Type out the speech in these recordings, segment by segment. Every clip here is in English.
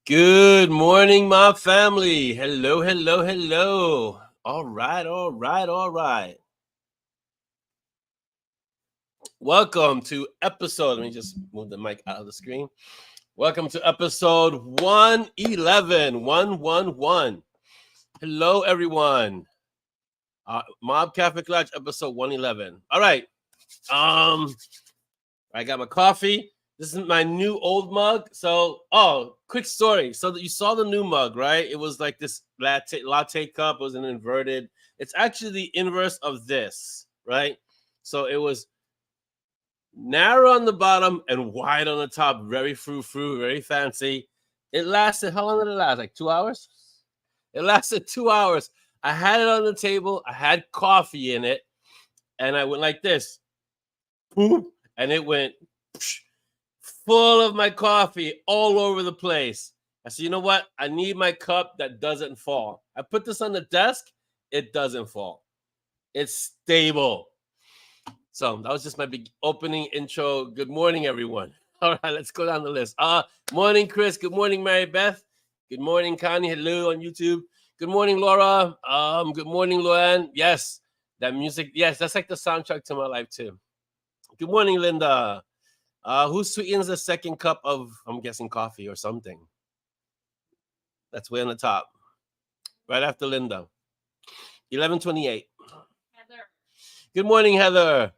Good morning, my family. Hello, hello, hello. All right, all right, all right. Welcome to episode. Let me just move the mic out of the screen. Welcome to episode 111. 111. Hello, everyone. MoB Kaffeeklatsch, episode 111. All right. I got my coffee. This is my new old mug. So, quick story. So you saw the new mug, right? It was like this latte cup. It was an inverted. It's actually the inverse of this, right? So it was narrow on the bottom and wide on the top. Very frou-frou, very fancy. It lasted, how long did it last? Like 2 hours? It lasted 2 hours. I had it on the table. I had coffee in it. And I went like this. Boom. And it went full of my coffee all over the place. I said, you know what? I need my cup that doesn't fall. I put this on the desk. It doesn't fall. It's stable. So that was just my big opening intro. Good morning, everyone. All right, let's go down the list. Morning, Chris. Good morning, Mary Beth. Good morning, Connie. Hello on YouTube. Good morning, Laura. Good morning, Luann. Yes, that music. Yes, that's like the soundtrack to my life too. Good morning, Linda. Who sweetens the second cup of, I'm guessing, coffee or something? That's way on the top. Right after Linda. 11:28. Heather. Good morning, Heather.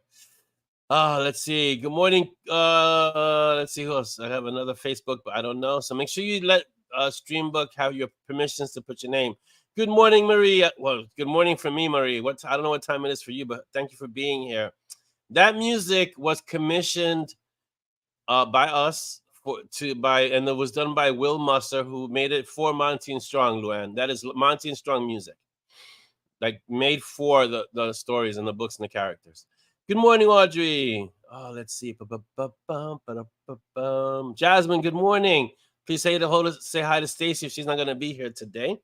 Let's see. Good morning. Let's see who else. I have another Facebook, but I don't know. So make sure you let Streambook have your permissions to put your name. Good morning, Marie. Well, good morning from me, Marie. I don't know what time it is for you, but thank you for being here. That music was commissioned by us and it was done by Will Musser, who made it for Monty and Strong, Luann. That is Monty and Strong music, like made for the stories and the books and the characters. Good morning, Audrey. Let's see. Jasmine, good morning. Please say hi to Stacy if she's not going to be here today.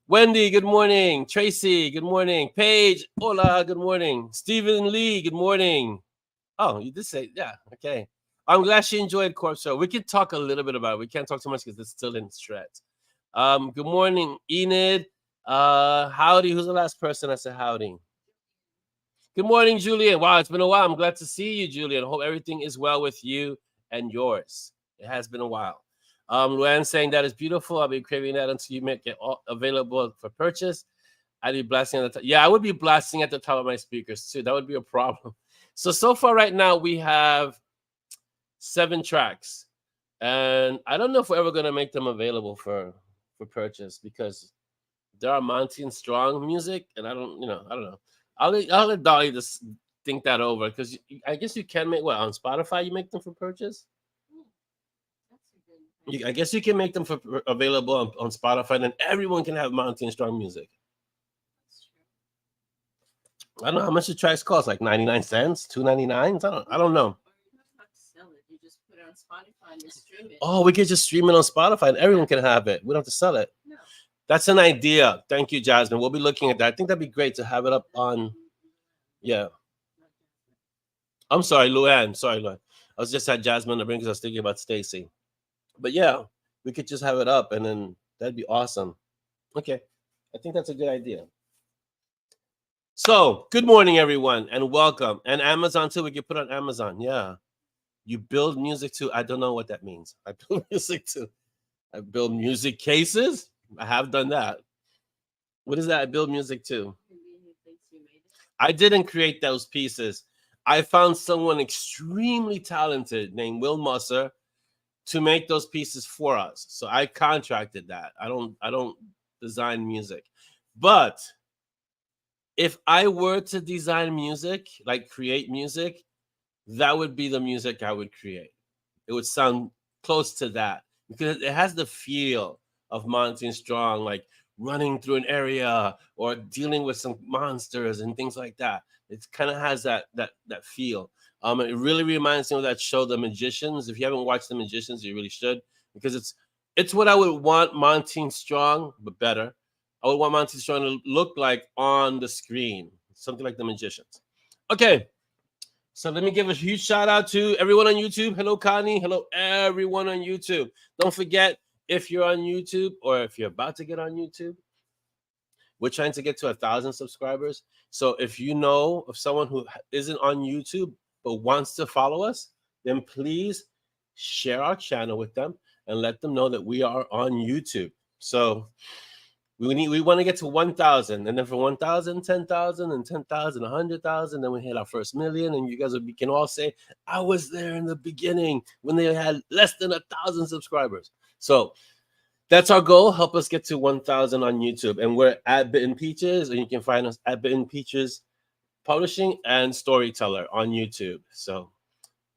Wendy, good morning. Tracy, good morning. Paige, hola, good morning. Stephen Lee, good morning. Oh, you did say, yeah, okay. I'm glad she enjoyed Corpse Show. We could talk a little bit about it. We can't talk too much because it's still in shreds. Good morning, Enid. Howdy. Who's the last person I said howdy? Good morning, Julian. Wow, it's been a while. I'm glad to see you, Julian. Hope everything is well with you and yours. It has been a while. Luann saying that is beautiful. I'll be craving that until you make it available for purchase. I'd be blasting at the top. Yeah, I would be blasting at the top of my speakers too. That would be a problem. So far right now we have 7 tracks, and I don't know if we're ever going to make them available for purchase because there are Monty and Strong music, and I don't know. I'll let Dolly just think that over because I guess you can make on Spotify. You make them for purchase. I guess you can make them for available on Spotify, and then everyone can have Monty and Strong music. I don't know how much the tracks cost, like 99 cents, $2.99. I don't know. You just put it on Spotify and just stream it. Oh, we could just stream it on Spotify and everyone can have it. We don't have to sell it. No. That's an idea. Thank you, Jasmine. We'll be looking at that. I think that'd be great to have it up on. Yeah. I'm sorry, Luann. Sorry, Luann. I was just at Jasmine the because I was thinking about Stacy. But yeah, we could just have it up and then that'd be awesome. Okay. I think that's a good idea. So, good morning, everyone, and welcome. And Amazon, too. We can put on Amazon. Yeah. You build music, too. I don't know what that means. I build music, too. I build music cases. I have done that. What is that? I build music, too. I didn't create those pieces. I found someone extremely talented named Will Musser to make those pieces for us. So I contracted that. I don't design music. But if I were to design music, like create music, that would be the music I would create. It would sound close to that because it has the feel of Monty and Strong, like running through an area or dealing with some monsters and things like that. It kind of has that feel. It really reminds me of that show, The Magicians. If you haven't watched The Magicians, you really should, because it's what I would want Monty and Strong, but better. I would want Monty and Strong to look like on the screen, something like The Magicians. Okay, so let me give a huge shout out to everyone on YouTube. Hello, Connie. Hello, everyone on YouTube. Don't forget, if you're on YouTube or if you're about to get on YouTube, we're trying to get to 1,000 subscribers. So if you know of someone who isn't on YouTube but wants to follow us, then please share our channel with them and let them know that we are on YouTube. So we want to get to 1,000, and then from 1,000, 10,000, and 10,000, 100,000, then we hit our first million, and you guys can all say, I was there in the beginning when they had less than 1,000 subscribers. So that's our goal. Help us get to 1,000 on YouTube, and we're at Bitten Peaches, and you can find us at Bitten Peaches Publishing and Storyteller on YouTube. So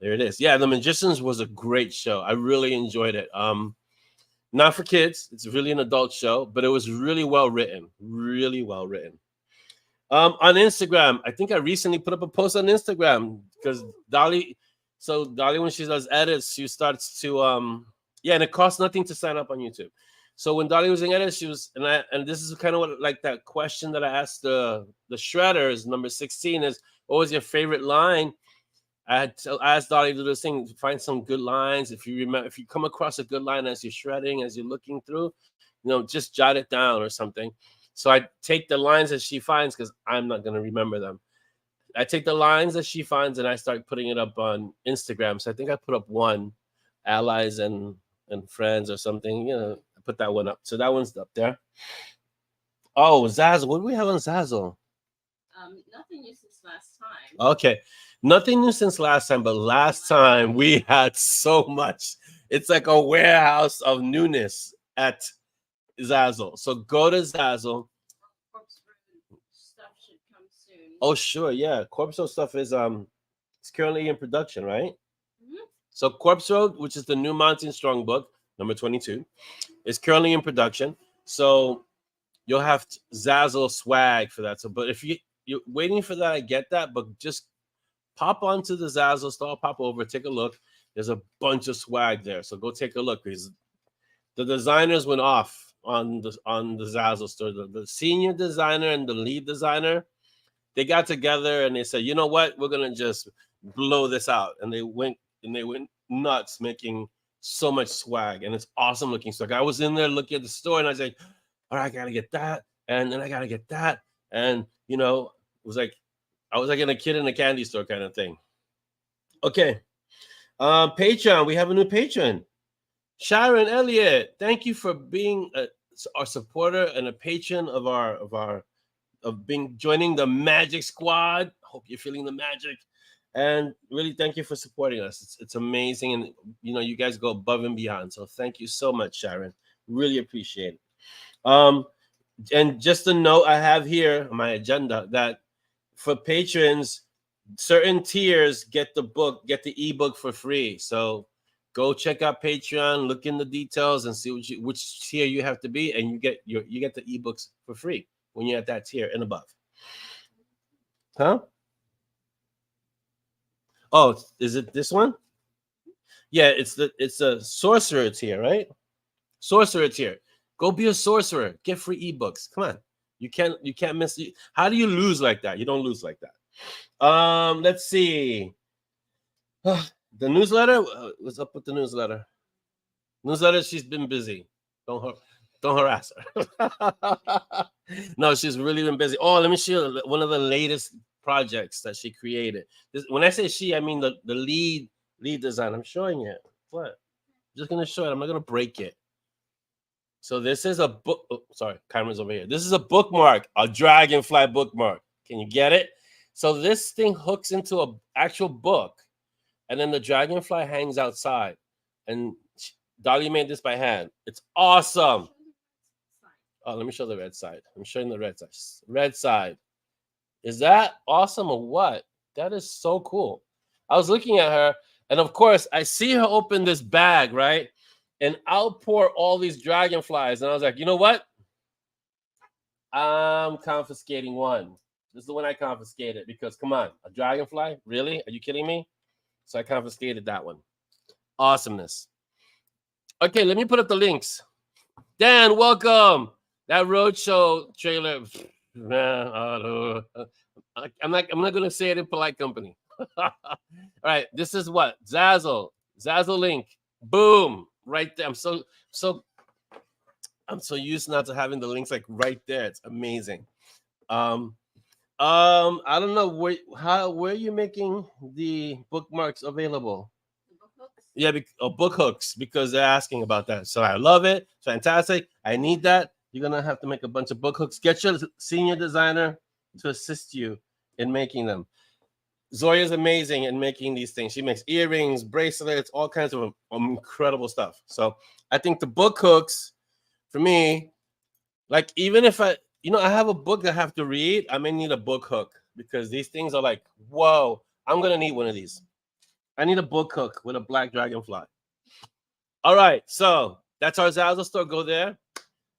there it is. Yeah, The Magicians was a great show. I really enjoyed it. Not for kids. It's really an adult show, but it was really well written. Really well written. On Instagram, I think I recently put up a post on Instagram because Dolly, when she does edits, she starts to yeah, and it costs nothing to sign up on YouTube. So when Dolly was in edits, she was, and this is kind of what, like that question that I asked the Shredders, number 16, is what was your favorite line? I asked Dolly to do this thing, find some good lines. If you remember, if you come across a good line as you're shredding, as you're looking through, just jot it down or something. So I take the lines that she finds, because I'm not going to remember them. I take the lines that she finds and I start putting it up on Instagram. So I think I put up one, allies and friends or something. I put that one up. So that one's up there. Oh, Zazzle. What do we have on Zazzle? Nothing new since last time. Okay. Nothing new since last time, but last time we had so much. It's like a warehouse of newness at Zazzle. So go to Zazzle. Corpse Road stuff should come soon. Oh, sure, yeah. Corpse Road stuff is it's currently in production, right? Mm-hmm. So Corpse Road, which is the new Mountain Strong book, number 22, is currently in production. So you'll have Zazzle swag for that. So, but if you're waiting for that, I get that, but just pop onto the Zazzle store, pop over, take a look. There's a bunch of swag there, so go take a look. Because the designers went off on the Zazzle store. The senior designer and the lead designer, they got together and they said, you know what, we're gonna just blow this out. And they went nuts, making so much swag, and it's awesome looking swag. I was in there looking at the store, and I was like, all right, I gotta get that, and then I gotta get that, and it was like I was like a kid in a candy store kind of thing. Okay. Patreon. We have a new patron. Sharon Elliott. Thank you for being our supporter and a patron of joining the Magic Squad. Hope you're feeling the magic. And really thank you for supporting us. It's amazing. And you guys go above and beyond. So thank you so much, Sharon. Really appreciate it. And just a note I have here on my agenda that for patrons, certain tiers get the ebook for free. So go check out Patreon, look in the details, and see which tier you have to be, and you get the ebooks for free when you're at that tier and above. Huh? Oh, is it this one? Yeah, it's a sorcerer tier, right? Sorcerer tier. Go be a sorcerer. Get free ebooks. Come on. You can't miss it. How do you lose like that? You don't lose like that. Let's see. The newsletter. What's up with the newsletter? Newsletter. She's been busy. Don't harass her. No, she's really been busy. Oh, let me show you one of the latest projects that she created. When I say she, I mean the lead design. I'm showing it. What? I'm just gonna show it. I'm not gonna break it. So this is a book. Oh, sorry, camera's over here. This is a bookmark, a dragonfly bookmark. Can you get it? So this thing hooks into an actual book, and then the dragonfly hangs outside. And Dolly made this by hand. It's awesome. Oh, let me show the red side. I'm showing the red side. Red side. Is that awesome or what? That is so cool. I was looking at her, and of course, I see her open this bag, right? And outpour all these dragonflies. And I was like, you know what? I'm confiscating one. This is the one I confiscated because, come on, a dragonfly? Really? Are you kidding me? So I confiscated that one. Awesomeness. Okay, let me put up the links. Dan, welcome. That roadshow trailer. I'm not going to say it in polite company. All right, this is what? Zazzle link. Boom. Right there. I'm so I'm so used now to having the links like right there. It's amazing. Um, I don't know where are you making the bookmarks available? The book hooks. Yeah, book hooks because they're asking about that. So I love it. Fantastic. I need that. You're gonna have to make a bunch of book hooks. Get your senior designer to assist you in making them. Zoya's amazing in making these things. She makes earrings, bracelets, all kinds of incredible stuff. So I think the book hooks for me, like even if I have a book that I have to read, I may need a book hook because these things are like, whoa, I'm gonna need one of these. I need a book hook with a black dragonfly. All right, so that's our Zazzle store. Go there.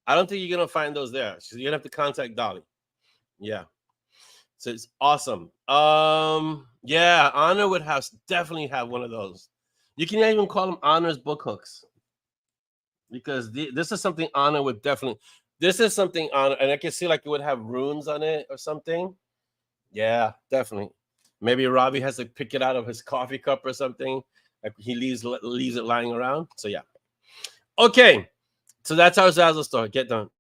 I don't think you're gonna find those there. So you're gonna have to contact Dolly. Yeah. So it's awesome. Yeah, Honor would definitely have one of those. You can even call them Honor's book hooks because this is something Honor would definitely. This is something Honor, and I can see like it would have runes on it or something. Yeah, definitely. Maybe Robbie has to pick it out of his coffee cup or something. Like he leaves it lying around. So yeah. Okay, so that's our Zazzle store. Get done.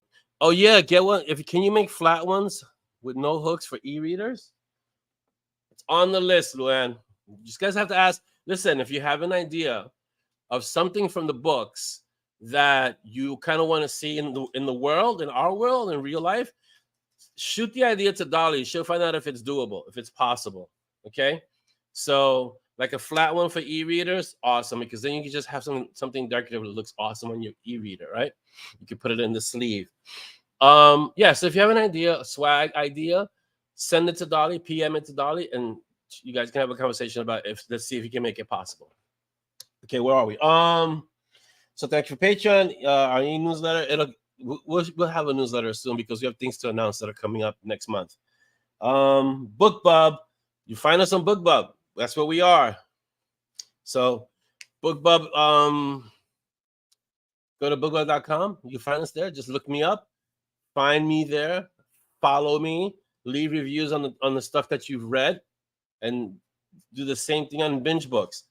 Oh yeah, get one. Can you make flat ones with no hooks for e-readers? It's on the list, Luann. You guys have to ask. Listen, if you have an idea of something from the books that you kind of want to see in the world, in our world, in real life, shoot the idea to Dolly. She'll find out if it's doable, if it's possible. Okay, so like a flat one for e-readers, awesome, because then you can just have something decorative that looks awesome on your e-reader, right? You can put it in the sleeve. Yeah, so if you have an idea, a swag idea, send it to Dolly, PM it to Dolly, and you guys can have a conversation about let's see if you can make it possible. Okay, where are we? So thank you for Patreon. Our e-newsletter, we'll have a newsletter soon because we have things to announce that are coming up next month. BookBub, you find us on BookBub. That's where we are. So BookBub, go to bookbub.com. You can find us there. Just look me up. Find me there. Follow me. Leave reviews on the stuff that you've read, and do the same thing on Binge Books.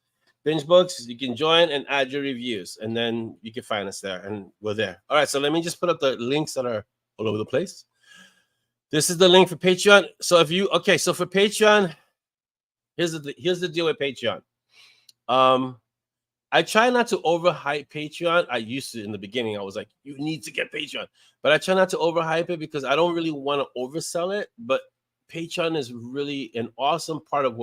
Binge Books, you can join and add your reviews, and then you can find us there, and we're there. All right, so let me just put up the links that are all over the place. This is the link for Patreon. So so for Patreon, here's the deal with Patreon. I try not to overhype Patreon. I used to in the beginning. I was like, you need to get Patreon. But I try not to overhype it because I don't really want to oversell it. But Patreon is really an awesome part of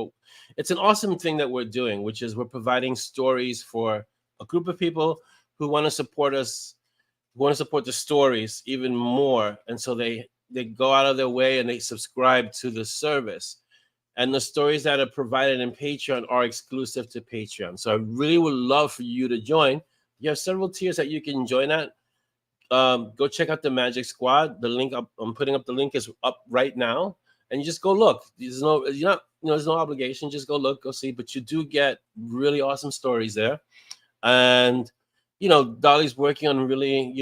it's an awesome thing that we're doing, which is we're providing stories for a group of people who want to support us, who want to support the stories even more. And so they go out of their way and they subscribe to the service. And the stories that are provided in Patreon are exclusive to Patreon. So I really would love for you to join. You have several tiers that you can join at. Go check out the Magic Squad. The link I'm putting up the link is up right now, and you just go look. There's no obligation. Just go look, go see. But you do get really awesome stories there, and Dolly's working on really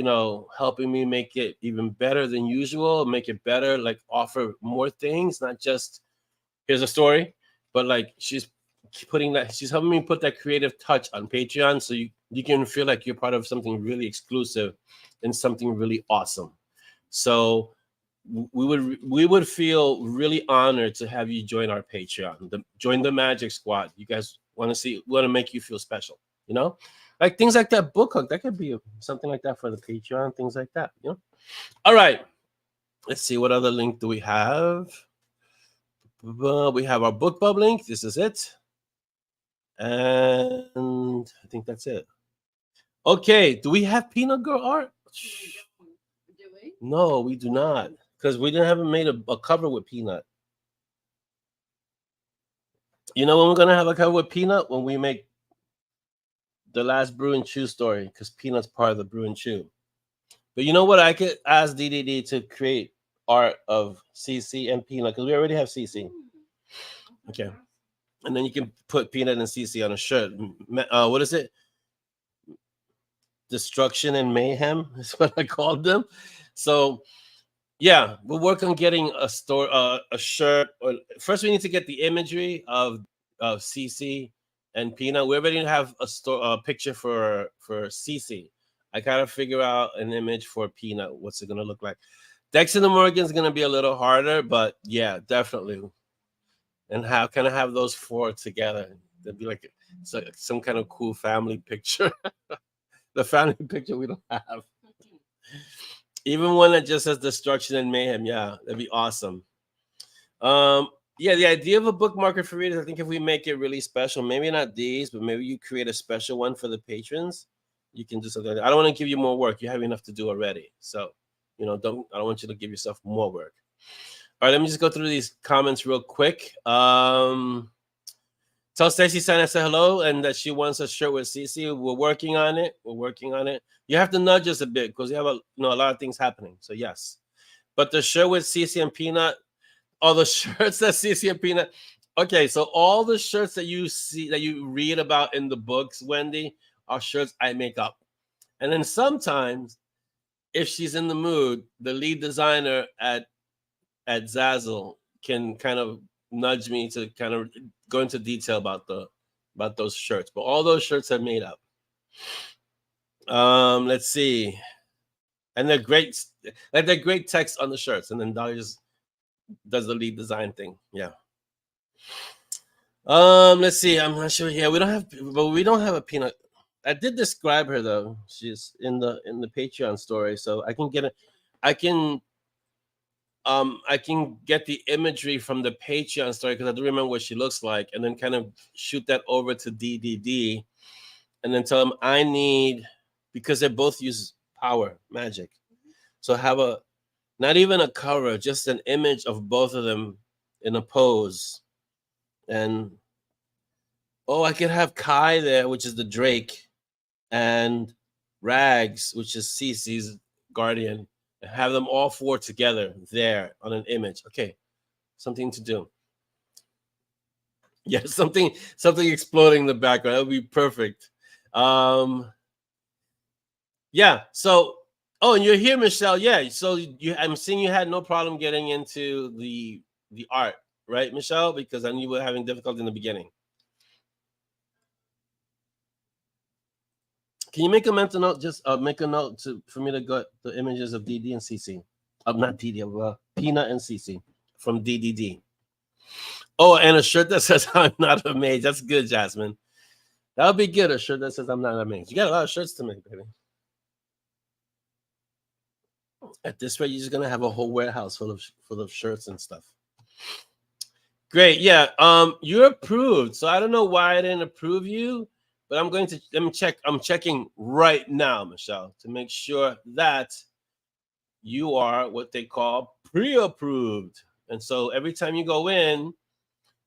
helping me make it even better than usual. Make it better, like offer more things, not just here's a story, but like she's helping me put that creative touch on Patreon, so you can feel like you're part of something really exclusive and something really awesome. So we would feel really honored to have you join our Patreon, join the Magic Squad. You guys want to make you feel special, like things like that book hook. That could be something like that for the Patreon, things like that. All right, let's see, what other link do we have? We have our BookBub link. This is it. And I think that's it. Okay. Do we have Peanut Girl art? Do we? No, we do not. Because we haven't made a cover with Peanut. You know when we're going to have a cover with Peanut? When we make the last Brew and Chew story. Because Peanut's part of the Brew and Chew. But you know what? I could ask DDD to create art of CC and Peanut. Because we already have CC. Okay. And then you can put Peanut and CC on a shirt. What is it? Destruction and Mayhem is what I called them. So, yeah, we'll work on getting a shirt. First, we need to get the imagery of CC and Peanut. We already have a picture for CC I gotta figure out an image for Peanut. What's it gonna look like? Dexter and Morgan is gonna be a little harder, but yeah, definitely. And how can I have those four together? That'd be like some kind of cool family picture. The family picture we don't have. Even one that just says destruction and mayhem. Yeah, that'd be awesome. Yeah, the idea of a book market for readers, I think if we make it really special, maybe not these, but maybe you create a special one for the patrons. You can do something. I don't want to give you more work. You have enough to do already. So, I don't want you to give yourself more work. All right, let me just go through these comments real quick. Tell Stacy San I said hello and that she wants a shirt with CC. We're working on it. You have to nudge us a bit because we have a lot of things happening. So yes, but the shirt with CC and Peanut, all the shirts that CC and Peanut. Okay, so all the shirts that you see that you read about in the books, Wendy, are shirts I make up. And then sometimes, if she's in the mood, the lead designer at Zazzle can kind of nudge me to kind of go into detail about those shirts. But all those shirts are made up. Let's see. And they're great, like they're great text on the shirts. And then Dolly just does the lead design thing. Yeah. Let's see. I'm not sure. Yeah, we don't have a Peanut. I did describe her though. She's in the Patreon story, so I can get it. I can get the imagery from the Patreon story because I do remember what she looks like, and then kind of shoot that over to DDD, and then tell them I need, because they both use power magic, so have a not even a cover, just an image of both of them in a pose, and I could have Kai there, which is the Drake, and Rags, which is Cece's guardian. Have them all four together there on an image. Okay, something to do. Yeah, something exploding in the background. That would be perfect. Yeah. So, and you're here, Michelle. Yeah. So I'm seeing you had no problem getting into the art, right, Michelle? Because I knew you were having difficulty in the beginning. Can you make a mental note? Just make a note for me to get the images of DD and CC. Not DD, of Peanut and CC from DDD. Oh, and a shirt that says I'm not a mage. That's good, Jasmine. That would be good. A shirt that says I'm not a mage. You got a lot of shirts to make, baby. At this rate, you're just gonna have a whole warehouse full of shirts and stuff. Great. Yeah. You're approved. So I don't know why I didn't approve you. But let me check. I'm checking right now, Michelle, to make sure that you are what they call pre-approved. And so every time you go in,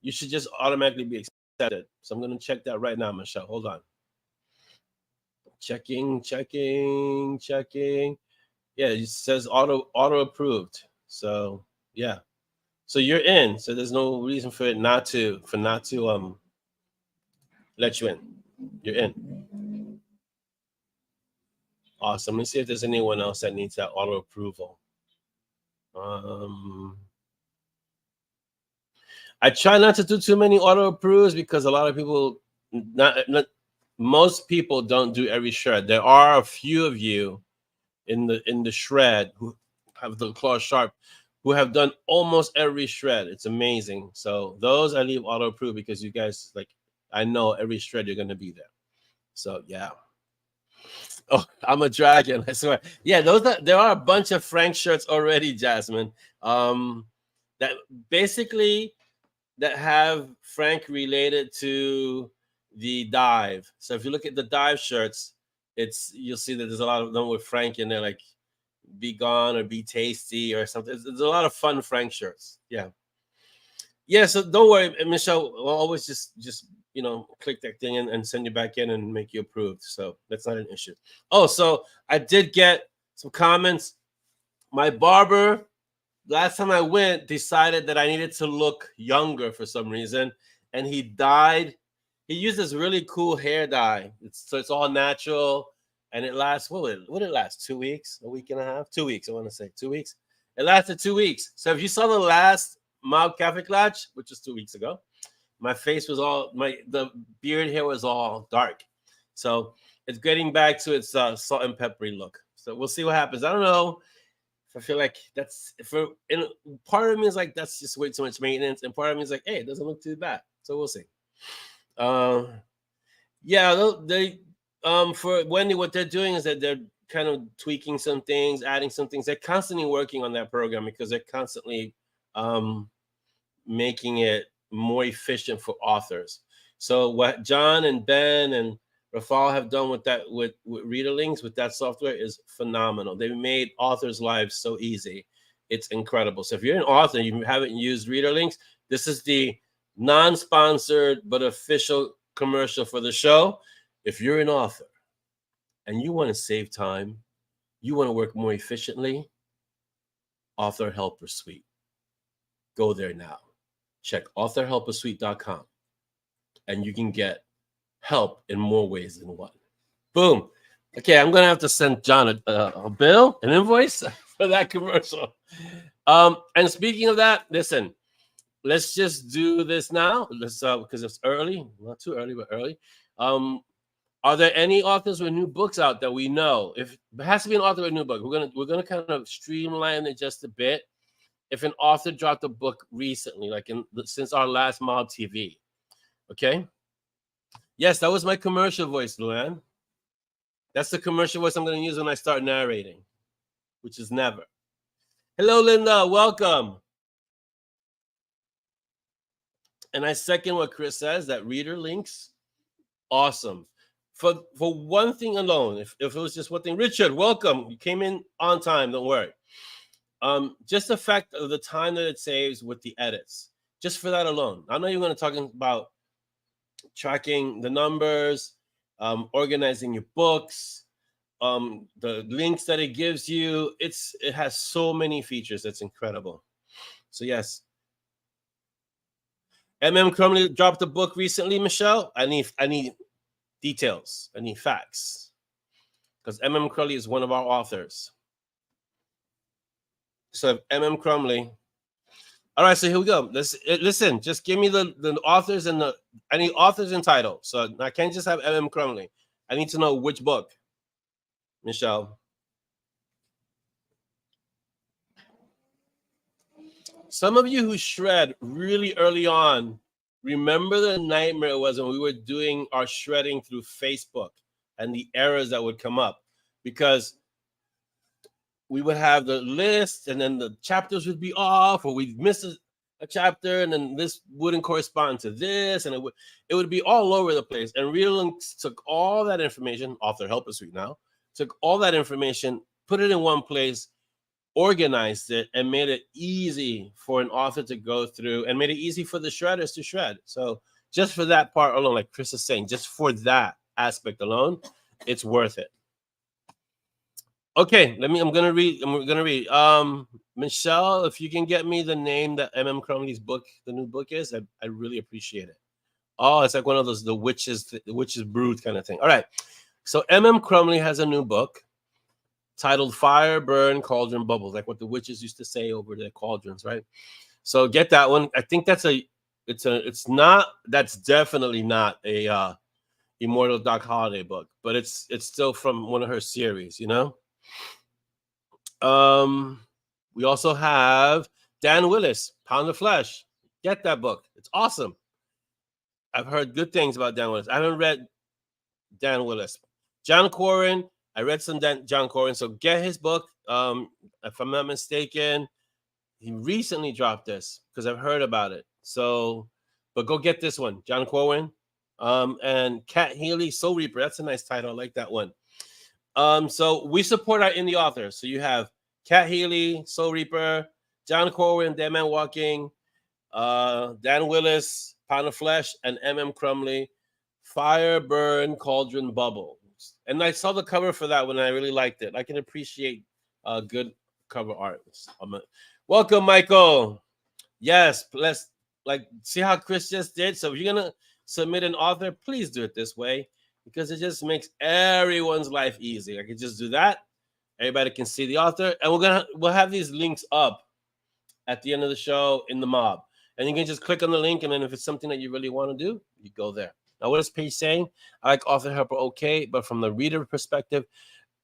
you should just automatically be accepted. So I'm going to check that right now, Michelle. Hold on. Checking. Yeah, it says auto approved. So yeah. So you're in. So there's no reason for it not to let you in. You're in. Awesome. Let's see if there's anyone else that needs that auto approval. I try not to do too many auto approves because a lot of people, most people don't do every shred. There are a few of you in the shred who have the claw sharp, who have done almost every shred. It's amazing. So those I leave auto approve because you guys, like, I know every shred you're gonna be there. So yeah. Oh, I'm a dragon. I swear. Yeah, there are a bunch of Frank shirts already, Jasmine. That basically that have Frank related to the dive. So if you look at the dive shirts, you'll see that there's a lot of them with Frank in there, like Be Gone or Be Tasty or something. There's a lot of fun Frank shirts. Yeah. Yeah, so don't worry, Michelle. We'll always just click that thing and send you back in and make you approved. So that's not an issue. Oh, so I did get some comments. My barber, last time I went, decided that I needed to look younger for some reason, and he dyed. He used this really cool hair dye. So it's all natural, and it lasts. What would it last? 2 weeks? A week and a half? 2 weeks. I want to say 2 weeks. It lasted 2 weeks. So if you saw the last MoB Kaffeeklatsch, which was 2 weeks ago, my face was the beard hair was all dark. So it's getting back to its salt and peppery look. So we'll see what happens. I don't know. I feel like that's part of me is like that's just way too much maintenance, and part of me is like, hey, it doesn't look too bad. So we'll see. Yeah, they for Wendy, what they're doing is that they're kind of tweaking some things, adding some things. They're constantly working on that program because they're constantly making it more efficient for authors. So what John and Ben and Rafal have done with that with Reader Links with that software is phenomenal. They've made authors' lives so easy. It's incredible. So if you're an author and you haven't used Reader Links, this is the non-sponsored but official commercial for the show. If you're an author and you want to save time, you want to work more efficiently, Author Helper Suite. Go there now. Check authorhelpersuite.com and you can get help in more ways than one. Boom. Okay, I'm gonna have to send John a bill, an invoice for that commercial. And speaking of that, listen, let's just do this now. Let's because it's early, not too early, but early. Are there any authors with new books out that we know? If there has to be an author with a new book, we're gonna kind of streamline it just a bit. If an author dropped a book recently, like since our last MoB TV, okay. Yes, that was my commercial voice, Luann. That's the commercial voice I'm going to use when I start narrating, which is never. Hello, Linda. Welcome. And I second what Chris says, that Reader Links, awesome. For one thing alone, if it was just one thing. Richard, welcome. You came in on time. Don't worry. Just the fact of the time that it saves with the edits. Just for that alone. I know you're going to talk about tracking the numbers, organizing your books, the links that it gives you. It has so many features. That's incredible. So yes. Crumley dropped a book recently, Michelle. I need details. I need facts. Because Crumley is one of our authors. So Crumley. All right, so here we go. Listen, just give me the authors and I need authors and title. So I can't just have Crumley. I need to know which book, Michelle. Some of you who shred really early on, remember the nightmare it was when we were doing our shredding through Facebook and the errors that would come up, because we would have the list and then the chapters would be off, or we'd miss a chapter and then this wouldn't correspond to this, and it would be all over the place. And Reader Links took all that information, Author Helper Suite now, took all that information, put it in one place, organized it, and made it easy for an author to go through, and made it easy for the shredders to shred. So just for that part alone, like Chris is saying, just for that aspect alone, it's worth it. Okay, I'm gonna read. Michelle, if you can get me the name that Crumley's book, the new book is, I really appreciate it. Oh, it's like one of those the witches brood kind of thing. All right, so Crumley has a new book titled Fire, Burn, Cauldron, Bubbles, like what the witches used to say over their cauldrons, right? So get that one. I think that's definitely not a Immortal Doc Holliday book, but it's still from one of her series, you know. We also have Dan Willis, Pound of Flesh. Get that book. It's awesome. I've heard good things about Dan Willis. I haven't read Dan Willis. John Corwin, I read some John Corwin, so get his book. If I'm not mistaken, he recently dropped this because I've heard about it. So, but go get this one, John Corwin. And Kat Healy, Soul Reaper. That's a nice title. I like that one. So we support our indie authors. So you have Kat Healy, Soul Reaper, John Corwin, Dead Man Walking, Dan Willis, Pound of Flesh, and Crumley, Fire, Burn, Cauldron, Bubble. And I saw the cover for that one, and I really liked it. I can appreciate good cover art. Welcome, Michael. Yes, let's see how Chris just did. So if you're gonna submit an author, please do it this way, because it just makes everyone's life easy. I can just do that. Everybody can see the author, and we'll have these links up at the end of the show in the MoB, and you can just click on the link, and then if it's something that you really want to do, you go there. Now, what is Paige saying? I like author helper, okay, but from the reader perspective,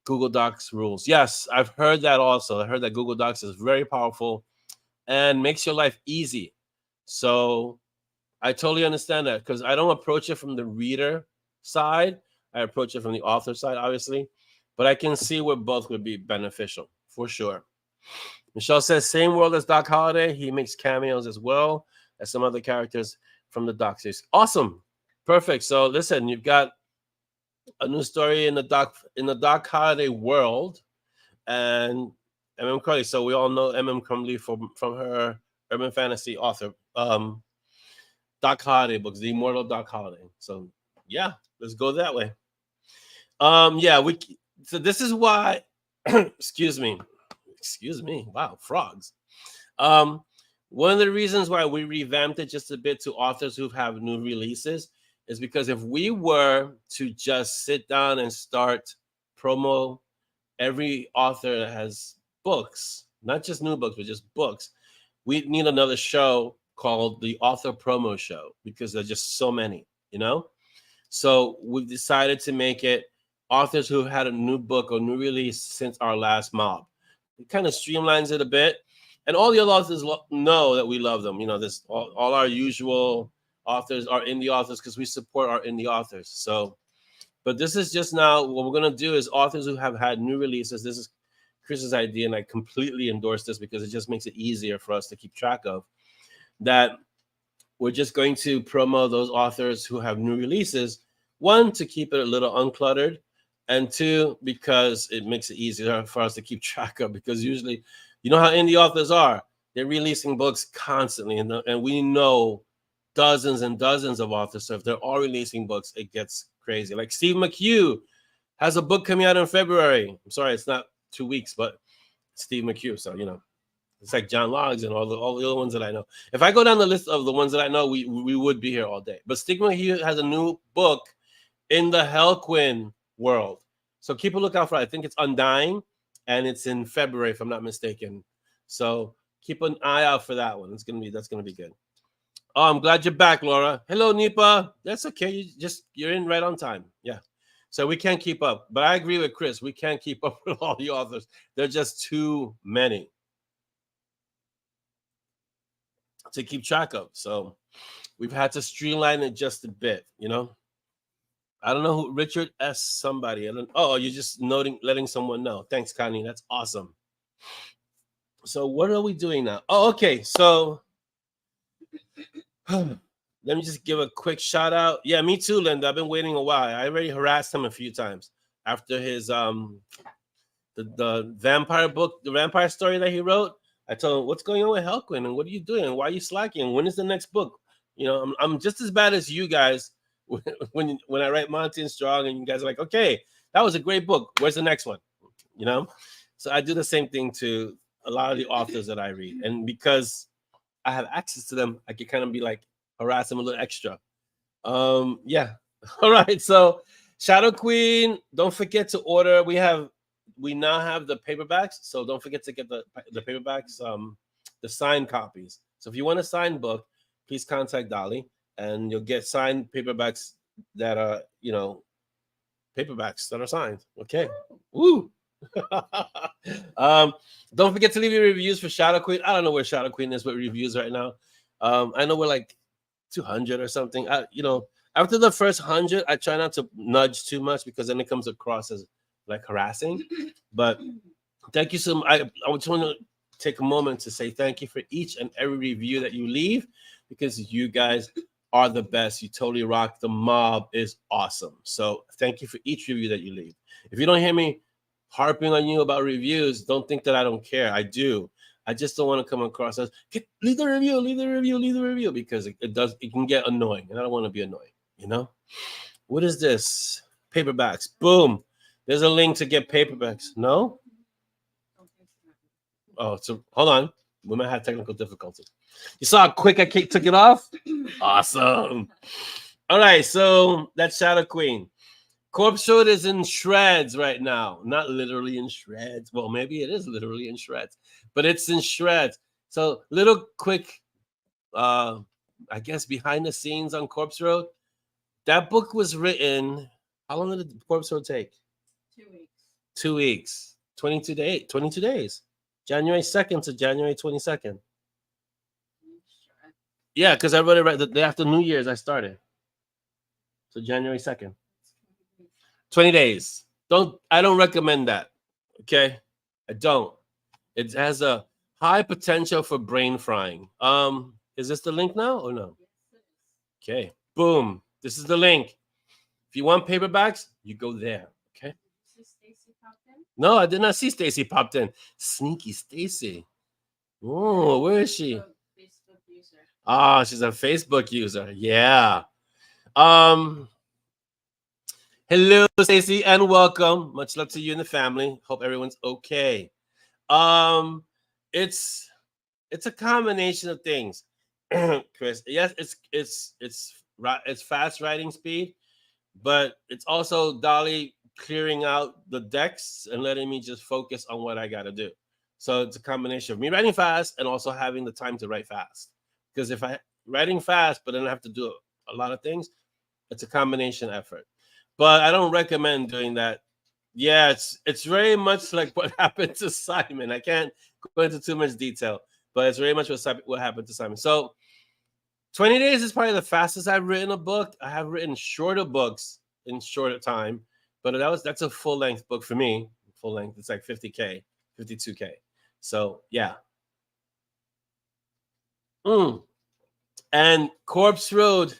Google Docs rules. Yes, I've heard that also. I heard that Google Docs is very powerful and makes your life easy. So I totally understand that, because I don't approach it from the reader side. I approach it from the author side, obviously. But I can see where both would be beneficial, for sure. Michelle says, same world as Doc Holliday. He makes cameos as well as some other characters from the Doc series. Awesome. Perfect. So listen, you've got a new story in the Doc Holliday world, and M.M. Crumley. So we all know M.M. Crumley from her urban fantasy author, Doc Holliday books, the immortal Doc Holliday. So yeah, let's go that way. Yeah, so this is why excuse me. Wow, frogs. One of the reasons why we revamped it just a bit to authors who have new releases is because if we were to just sit down and start promo every author that has books, not just new books, but just books, we need another show called the Author Promo Show, because there's just so many, you know? So we've decided to make it authors who have had a new book or new release since our last MoB. It kind of streamlines it a bit. And all the other authors know that we love them. You know, this all our usual authors are indie authors because we support our indie authors. So, but this is just now what we're going to do is authors who have had new releases. This is Chris's idea, and I completely endorse this because it just makes it easier for us to keep track of. That we're just going to promo those authors who have new releases. One, to keep it a little uncluttered, and two, because it makes it easier for us to keep track of. Because usually, you know how indie authors are. They're releasing books constantly, and we know dozens and dozens of authors. So if they're all releasing books, it gets crazy. Like Steve McHugh has a book coming out in February. I'm sorry, it's not 2 weeks, but Steve McHugh. So, you know, it's like John Logs and all the other ones that I know. If I go down the list of the ones that I know, we would be here all day. But Steve McHugh has a new book in the Helquin world. So keep a lookout for it. I think it's Undying, and it's in February, if I'm not mistaken. So keep an eye out for that one. That's gonna be good. Oh, I'm glad you're back, Laura. Hello, Nipa. That's okay. You're in right on time. Yeah. So we can't keep up. But I agree with Chris. We can't keep up with all the authors. There's just too many to keep track of. So we've had to streamline it just a bit, you know. I don't know who Richard S. somebody. You're just letting someone know. Thanks, Connie. That's awesome. So what are we doing now? Oh, okay. So let me just give a quick shout out. Yeah, me too, Linda. I've been waiting a while. I already harassed him a few times after his the vampire book, the vampire story that he wrote. I told him, what's going on with Helquin, and what are you doing? Why are you slacking? When is the next book? You know, I'm just as bad as you guys when I write Monty and Strong, and you guys are like, okay, that was a great book. Where's the next one? You know? So I do the same thing to a lot of the authors that I read. And because I have access to them, I can kind of be like, harass them a little extra. Yeah. All right. So Shadow Queen, don't forget to order. We now have the paperbacks, so don't forget to get the paperbacks, the signed copies. So if you want a signed book, please contact Dolly, and you'll get signed paperbacks that are, you know, paperbacks that are signed. Okay. Woo. Don't forget to leave your reviews for Shadow Queen. I don't know where Shadow Queen is with reviews right now. I know we're like 200 or something. You know, after the first 100, I try not to nudge too much because then it comes across as like harassing. But thank you so much. I just want to take a moment to say thank you for each and every review that you leave, because you guys are the best. You totally rock. The MoB is awesome. So thank you for each review that you leave. If you don't hear me harping on you about reviews, don't think that I don't care. I do. I just don't want to come across as leave the review, because it can get annoying, and I don't want to be annoying, you know? What is this? Paperbacks. Boom. There's a link to get paperbacks. No? Oh, so hold on. We might have technical difficulties. You saw how quick I took it off? Awesome. All right, so that's Shadow Queen. Corpse Road is in shreds right now. Not literally in shreds. Well, maybe it is literally in shreds, but it's in shreds. So little quick, I guess, behind the scenes on Corpse Road. That book was written. How long did the Corpse Road take? 2 weeks. 2 weeks. 22 days. 22 days. January 2nd to January 22nd. Sure. Yeah, because I wrote it right the day after New Year's. I started. So January 2nd. 20 days. I don't recommend that. Okay? I don't. It has a high potential for brain frying. Is this the link now or no? Okay. Boom. This is the link. If you want paperbacks, you go there. Okay. See Stacy popped in? No, I did not see Stacy popped in. Sneaky Stacy. Oh, where is she? Facebook user. Ah, she's a Facebook user. Yeah. Hello, Stacy, and welcome. Much love to you and the family. Hope everyone's okay. It's a combination of things, Chris. Yes, it's fast writing speed, but it's also Dolly clearing out the decks and letting me just focus on what I gotta do. So it's a combination of me writing fast and also having the time to write fast. Because if I writing fast, but then I have to do a lot of things, it's a combination effort. But I don't recommend doing that. Yeah, it's very much like what happened to Simon. I can't go into too much detail, but it's very much what happened to Simon. So 20 days is probably the fastest I've written a book. I have written shorter books in shorter time, but that's a full-length book for me. Full length, it's like 50K, 52K. So yeah. And Corpse Road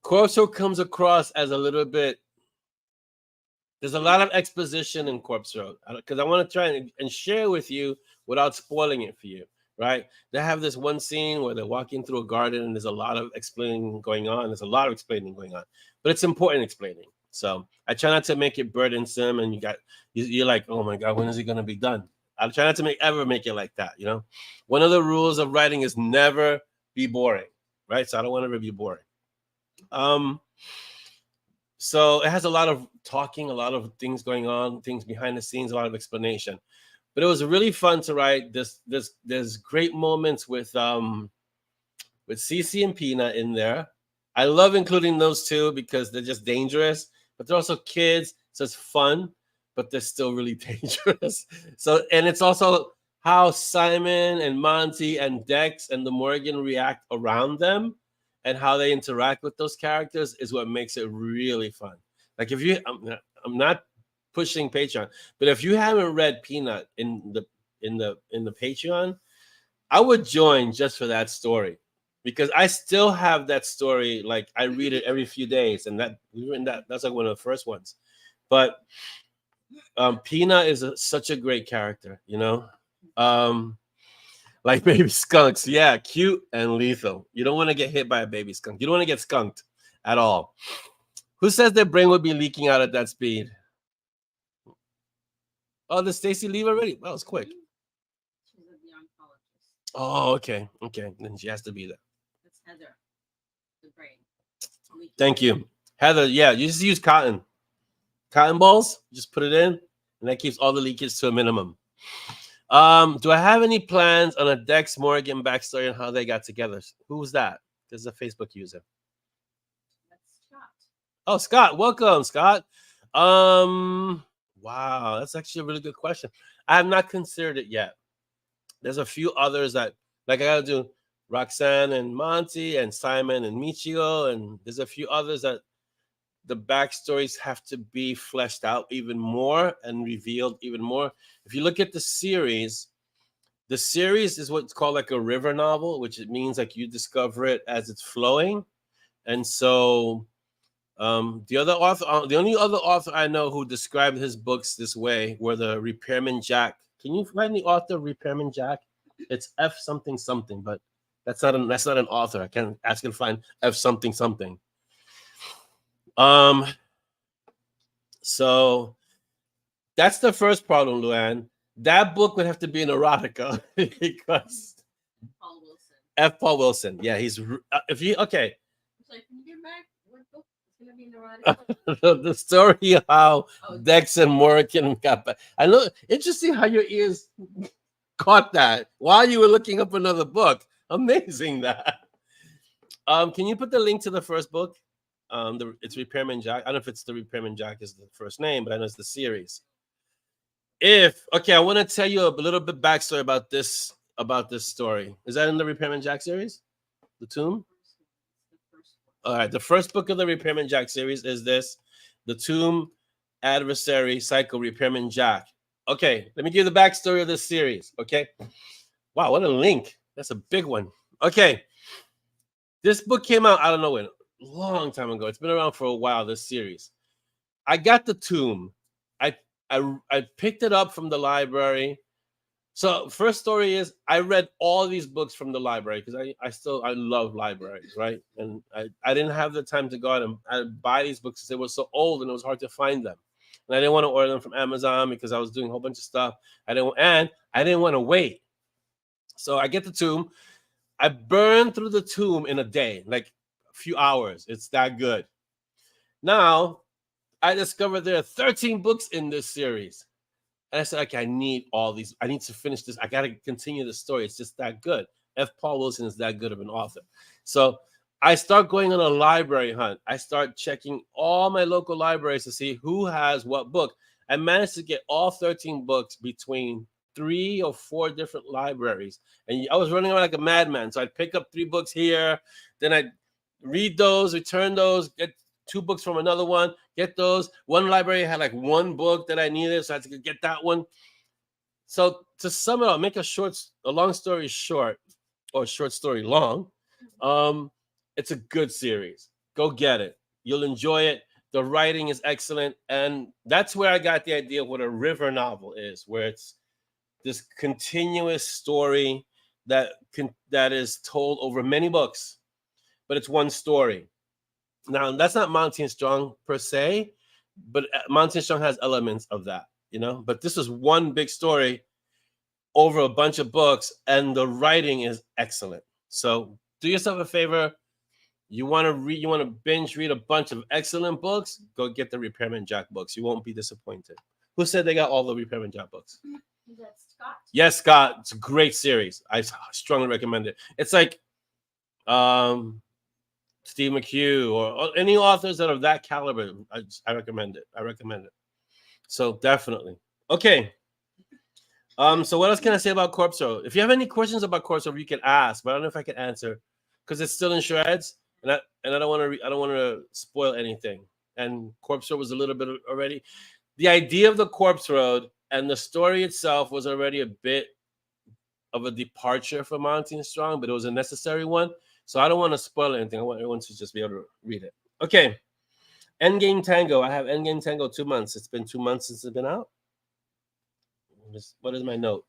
comes across as a little bit. There's a lot of exposition in Corpse Road because I want to try and share with you without spoiling it for you, right? They have this one scene where they're walking through a garden and there's a lot of explaining going on. There's a lot of explaining going on, but it's important explaining. So I try not to make it burdensome and you're like, oh my God, when is it going to be done? I try not to ever make it like that, you know? One of the rules of writing is never be boring, right? So I don't want to ever be boring. So it has a lot of talking, a lot of things going on, things behind the scenes, a lot of explanation. But it was really fun to write. There's great moments with Cece and Peanut in there. I love including those two because they're just dangerous, but they're also kids, so it's fun, but they're still really dangerous. So, and it's also how Simon and Monty and Dex and the Morgan react around them. And how they interact with those characters is what makes it really fun. Like if you, I'm not pushing Patreon, but if you haven't read Peanut in the Patreon, I would join just for that story, because I still have that story. Like I read it every few days, and that's like one of the first ones. But Peanut is such a great character, you know. Like baby skunks, yeah, cute and lethal. You don't want to get hit by a baby skunk. You don't want to get skunked at all. Who says their brain would be leaking out at that speed? Oh, did Stacy leave already? That was quick. She's the oncologist. Oh, okay. Then she has to be there. That's Heather. The brain. Thank you, Heather. Yeah, you just use cotton balls. Just put it in, and that keeps all the leakage to a minimum. Do I have any plans on a Dex Morgan backstory and how they got together? Who's that? This is a Facebook user. That's Scott. Oh, Scott, welcome, Scott. Wow, that's actually a really good question. I have not considered it yet. There's a few others that, like, I gotta do Roxanne and Monty and Simon and Michio, and there's a few others that the backstories have to be fleshed out even more and revealed even more. If you look at the series is what's called like a river novel, which it means like you discover it as it's flowing. And so the only other author I know who described his books this way were the Repairman Jack. Can you find the author Repairman Jack? It's F something something, but that's not an author. I can't ask him to find F something something. So that's the first problem, Luann. That book would have to be an erotica because Paul Wilson. F. Paul Wilson. Yeah, he's if you okay. It's like, can you get back? What book is gonna be an erotica? The story of how Dex and Morgan got back. I know. Interesting how your ears caught that while you were looking up another book. Amazing that. Can you put the link to the first book? It's Repairman Jack. I don't know if it's the Repairman Jack is the first name, but I know it's the series. Okay, I want to tell you a little bit backstory about this story. Is that in the Repairman Jack series? The Tomb? All right, the first book of the Repairman Jack series is this, The Tomb, Adversary, Psycho, Repairman Jack. Okay, let me give you the backstory of this series, okay? Wow, what a link. That's a big one. Okay, this book came out, I don't know when, a long time ago. It's been around for a while, this series. I got The Tomb. I picked it up from the library. So first story is I read all these books from the library because I love libraries, right? And I didn't have the time to go out and buy these books because they were so old and it was hard to find them. And I didn't want to order them from Amazon because I was doing a whole bunch of stuff. I didn't want to wait. So I get The Tomb. I burned through The Tomb in a day, like a few hours. It's that good. Now, I discovered there are 13 books in this series. And I said, okay, I need all these. I need to finish this. I got to continue the story. It's just that good. F. Paul Wilson is that good of an author. So I start going on a library hunt. I start checking all my local libraries to see who has what book. I managed to get all 13 books between 3 or 4 different libraries. And I was running around like a madman. So I'd pick up 3 books here. Then I'd read those, return those, get 2 books from another one, get those. One library had like 1 book that I needed, so I had to get that one. So to sum it up, make a long story short, or short story long, it's a good series. Go get it. You'll enjoy it. The writing is excellent. And that's where I got the idea of what a river novel is, where it's this continuous story that is told over many books, but it's one story. Now, that's not Monty & Strong per se, but Monty & Strong has elements of that, you know? But this is one big story over a bunch of books, and the writing is excellent. So do yourself a favor. You want to binge read a bunch of excellent books, go get the Repairman Jack books. You won't be disappointed. Who said they got all the Repairman Jack books? That's Scott. Yes, Scott. It's a great series. I strongly recommend it. It's like Steve McHugh or any authors that are that caliber. I recommend it. So definitely. Okay. So what else can I say about Corpse Road? If you have any questions about Corpse Road, you can ask, but I don't know if I can answer because it's still in shreds, and I don't want to spoil anything. And Corpse Road was a little bit already. The idea of the Corpse Road and the story itself was already a bit of a departure from Monty & Strong, but it was a necessary one. So I don't want to spoil anything. I want everyone to just be able to read it. Okay. Endgame Tango. I have Endgame Tango 2 months. It's been 2 months since it's been out. What is my note?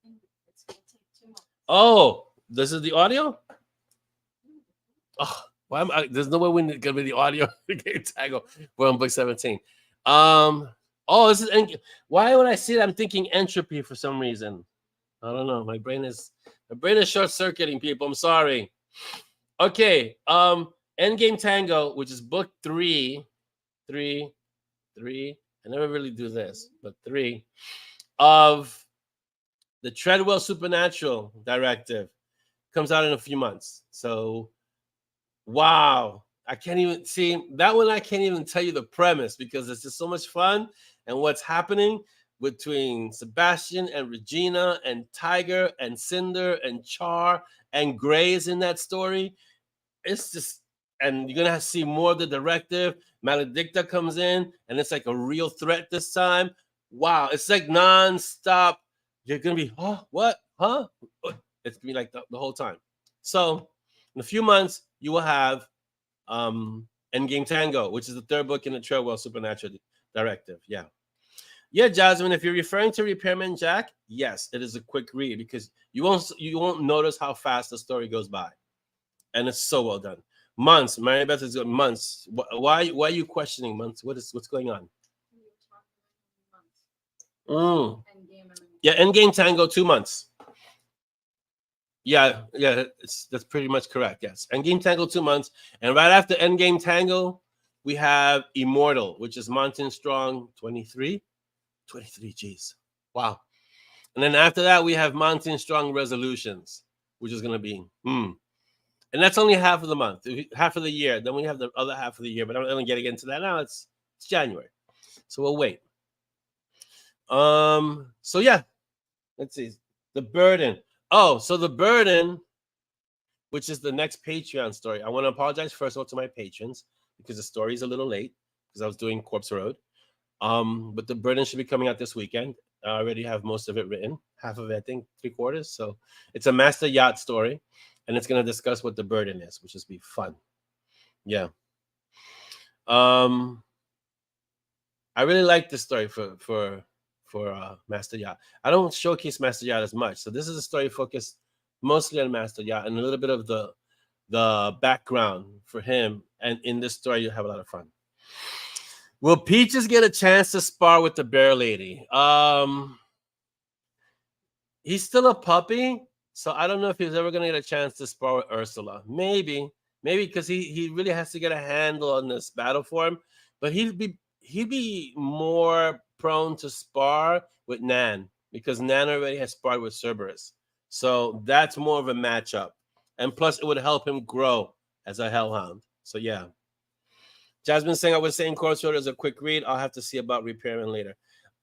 It's going to take 2 months. Oh, this is the audio? Oh, there's no way we're going to be the audio. Endgame Tango. We're on book 17. This is why when I see it, I'm thinking entropy for some reason. I don't know. My brain is short-circuiting, people. I'm sorry. Okay. Endgame Tango, which is book 3. I never really do this, but 3 of the Treadwell Supernatural Directive comes out in a few months. So, wow. I can't even see that one. I can't even tell you the premise because it's just so much fun and what's happening between Sebastian and Regina and Tiger and Cinder and Char and Grace in that story. It's just, and you're going to see more of the directive. Maledicta comes in and it's like a real threat this time. Wow. It's like nonstop. You're going to be, what? Huh? It's going to be like the whole time. So in a few months, you will have Endgame Tango, which is the 3rd book in the Treadwell Supernatural Directive. Yeah, Jasmine, if you're referring to Repairman Jack, yes, it is a quick read because you won't notice how fast the story goes by. And it's so well done. Months. Mary Beth is good. Months. Why are you questioning months? What's going on? Yeah, Endgame Tango 2 months. Yeah, that's pretty much correct. Yes, Endgame Tango 2 months, and right after Endgame Tango, we have Immortal, which is Monty & Strong 23. 23 G's. Wow. And then after that, we have Monty & Strong Resolutions, which is going to be And that's only half of the month, half of the year. Then we have the other half of the year, but I'm not going to get into that now. It's January, so we'll wait. So yeah, let's see. The burden. Oh, so the burden, which is the next Patreon story. I want to apologize first of all to my patrons because the story is a little late because I was doing Corpse Road. But the burden should be coming out this weekend. I already have most of it written, half of it, I think, 3/4. So it's a master yacht story, and it's going to discuss what the burden is, which is be fun. Yeah. I really like this story for Master Yacht. I don't showcase Master Yacht as much, so this is a story focused mostly on Master Yacht and a little bit of the background for him. And in this story, you'll have a lot of fun. Will Peaches get a chance to spar with the bear lady? He's still a puppy, so I don't know if he's ever gonna get a chance to spar with Ursula. Maybe because he really has to get a handle on this battle form, but he'd be more prone to spar with Nan because Nan already has sparred with Cerberus, so that's more of a matchup. And plus, it would help him grow as a hellhound. So yeah. Jasmine saying I was saying Corpse Road is a quick read. I'll have to see about repairing later.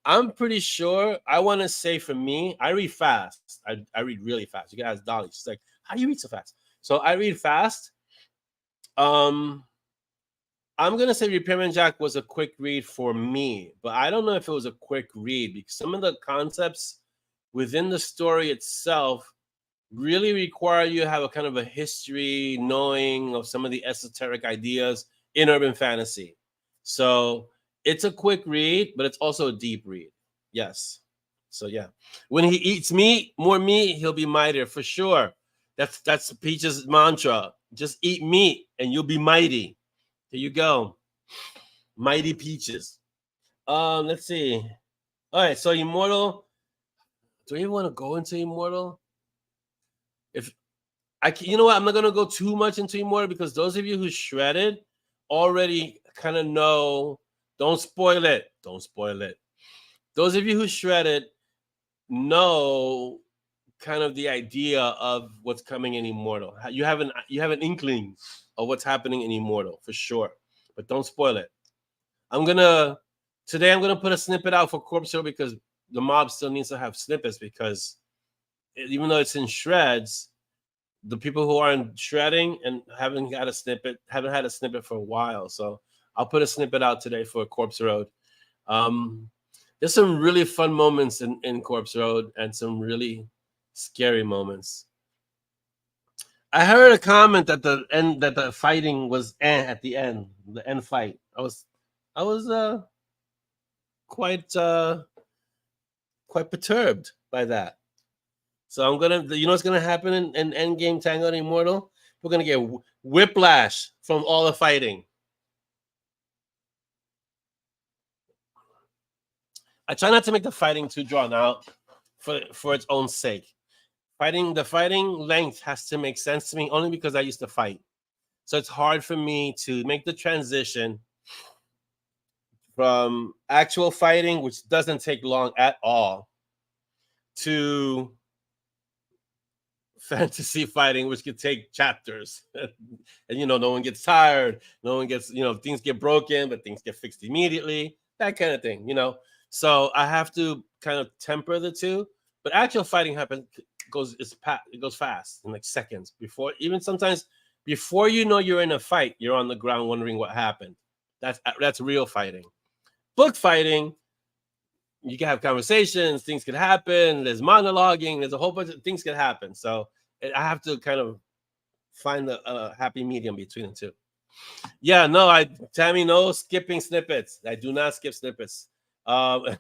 I'm pretty sure. I want to say for me, I read fast. I read really fast. You can ask Dolly. She's like, how do you read so fast? So I read fast. I'm gonna say Repairman Jack was a quick read for me, but I don't know if it was a quick read because some of the concepts within the story itself really require you to have a kind of a history, knowing of some of the esoteric ideas in urban fantasy. So it's a quick read, but it's also a deep read. Yes. So yeah, when he eats meat, more meat, he'll be mightier for sure. That's Peach's mantra. Just eat meat and you'll be mighty. Here you go. Mighty Peaches. Let's see. All right, so Immortal. Do you even want to go into Immortal? You know what? I'm not gonna go too much into Immortal because those of you who shredded already kind of know. Don't spoil it. Don't spoil it. Those of you who shredded know kind of the idea of what's coming in Immortal. You have an inkling of what's happening in Immortal for sure, but don't spoil it. Today I'm gonna put a snippet out for Corpse Road because the mob still needs to have snippets because even though it's in shreds, the people who aren't shredding and haven't had a snippet for a while. So I'll put a snippet out today for Corpse Road. There's some really fun moments in Corpse Road and some really scary moments. I heard a comment at the end that the fighting was at the end, the end fight. I was quite perturbed by that. So I'm gonna, what's gonna happen in Endgame Tango and Immortal? We're gonna get whiplash from all the fighting. I try not to make the fighting too drawn out for its own sake. The fighting length has to make sense to me only because I used to fight. So it's hard for me to make the transition from actual fighting, which doesn't take long at all, to fantasy fighting, which could take chapters. And no one gets tired, no one gets, things get broken, but things get fixed immediately, that kind of thing. So I have to kind of temper the two. But actual fighting it goes fast in like seconds. Sometimes before you're in a fight, you're on the ground wondering what happened. That's real fighting. Book fighting, you can have conversations, things could happen, there's monologuing, there's a whole bunch of things could happen. So I have to kind of find the happy medium between the two. Yeah, no, Tammy, no skipping snippets. I do not skip snippets.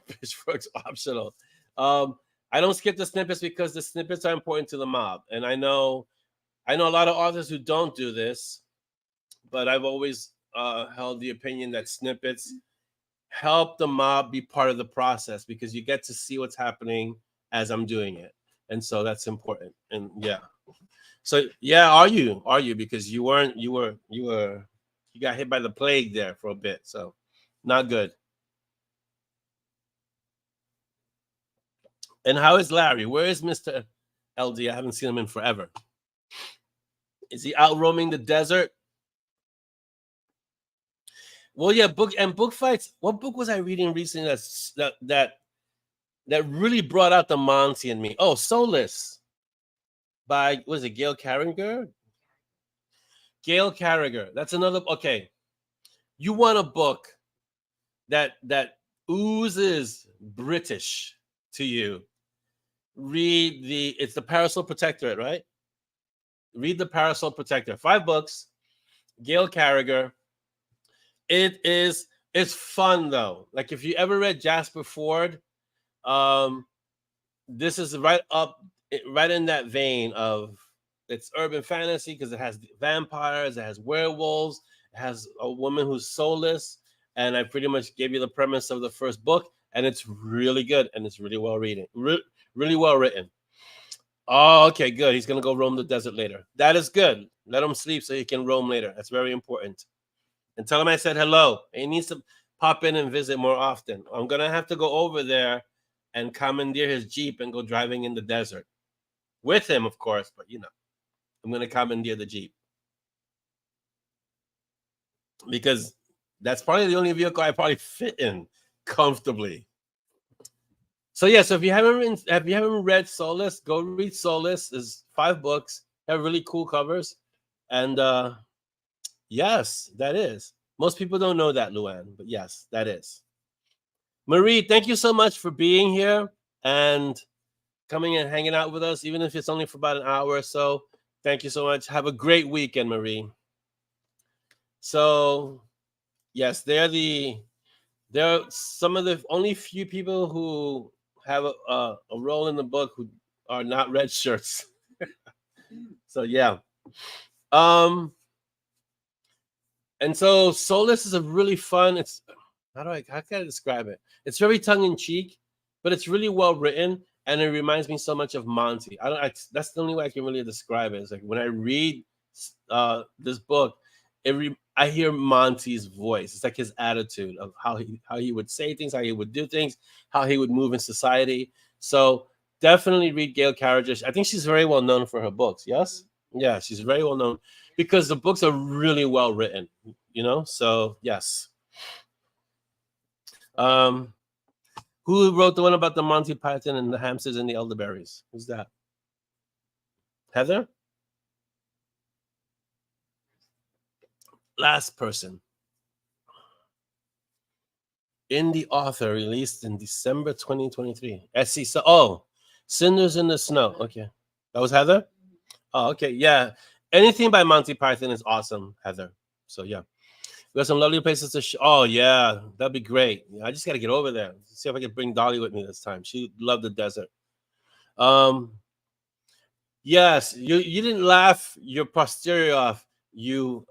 Pitchfork's optional. I don't skip the snippets because the snippets are important to the mob. And I know a lot of authors who don't do this, but I've always held the opinion that snippets help the mob be part of the process because you get to see what's happening as I'm doing it. And so that's important. And yeah. So yeah, are you? Because you got hit by the plague there for a bit. So not good. And how is Larry? Where is Mr. LD? I haven't seen him in forever. Is he out roaming the desert? Well, yeah, book fights. What book was I reading recently that really brought out the Monty in me? Oh, Soulless by, was it Gail Carriger? Gail Carriger. That's another. Okay, you want a book that oozes British to you? Read it's the Parasol Protectorate, right? Read the Parasol Protector. 5 books. Gail Carriger. It's fun though. Like if you ever read Jasper Ford, this is right in that vein of, it's urban fantasy because it has vampires, it has werewolves, it has a woman who's soulless, and I pretty much gave you the premise of the first book, and it's really good and it's really well reading, really well written. Oh, okay, good. He's gonna go roam the desert later. That is good. Let him sleep so he can roam later. That's very important. And tell him I said hello. He needs to pop in and visit more often. I'm gonna have to go over there and commandeer his Jeep and go driving in the desert with him, of course. But you know, I'm gonna commandeer the Jeep because that's probably the only vehicle I probably fit in comfortably. So yeah, so if you haven't read Soulless, go read Soulless. There's 5 books. They have really cool covers, and yes, that is. Most people don't know that, Luann, but yes, that is. Marie, thank you so much for being here and coming and hanging out with us, even if it's only for about an hour or so. Thank you so much. Have a great weekend, Marie. So, yes, they're some of the only few people who have a role in the book who are not red shirts. So yeah. And so Soulless is a really fun, it's how can I describe it? It's very tongue-in-cheek, but it's really well written, and it reminds me so much of Monty. That's the only way I can really describe it. It's like when I read this book, I hear Monty's voice. It's like his attitude of how he would say things, how he would do things, how he would move in society. So definitely read Gail Carriger. I think she's very well known for her books. Yes, yeah, she's very well known because the books are really well written. You know, so yes. Who wrote the one about the Monty Python and the hamsters and the elderberries? Who's that? Heather? Last person. Indie author released in December 2023. SC. Oh, Cinders in the Snow. Okay. That was Heather? Oh, okay. Yeah. Anything by Monty Python is awesome, Heather. So, yeah. We got some lovely places to oh, yeah. That'd be great. I just got to get over there. See if I can bring Dolly with me this time. She loved the desert. Yes. You didn't laugh your posterior off. You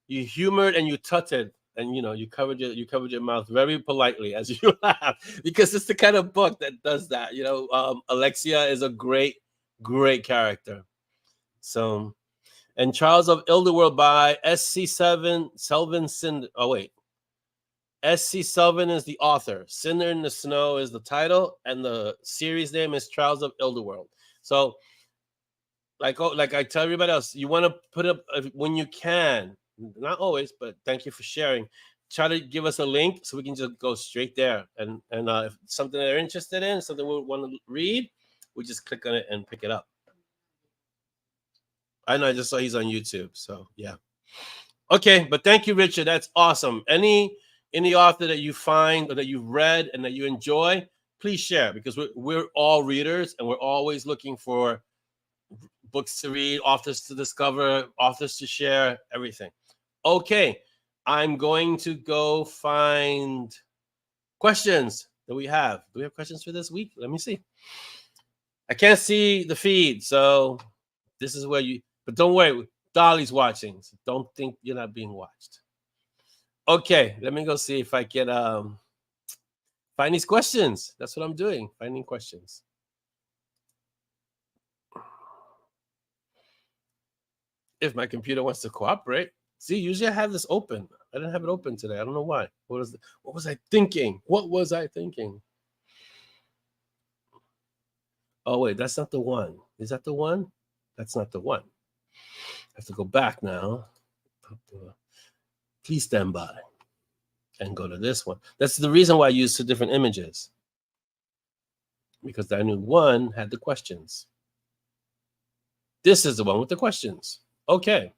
humored and you tutted, and you know you covered your mouth very politely as you laugh, because it's the kind of book that does that. You know, Alexia is a great character. So, and Charles of Ilderworld by SC Selvin Cinder. Oh wait, SC Selvin is the author. Cinder in the Snow is the title, and the series name is Charles of Ilderworld. So, like I tell everybody else, you want to put up when you can. Not always, but thank you for sharing. Try to give us a link so we can just go straight there. And if something they're interested in, something we want to read, we just click on it and pick it up. I know, I just saw he's on YouTube. So, yeah. Okay, but thank you, Richard. That's awesome. Any author that you find or that you've read and that you enjoy, please share, because we're all readers and we're always looking for books to read, authors to discover, authors to share, everything. Okay, I'm going to go find questions that we have. Do we have questions for this week? Let me see. I can't see the feed, so this is where but don't worry, Dolly's watching, so don't think you're not being watched. Okay, let me go see if I can find these questions. That's what I'm doing, finding questions. If my computer wants to cooperate. See, usually I have this open. I didn't have it open today. I don't know why. What was I thinking? What was I thinking? Oh, wait, that's not the one. Is that the one? That's not the one. have to go back now. Please stand by and go to this one. That's the reason why I used two different images, because I knew one had the questions. This is the one with the questions. Okay.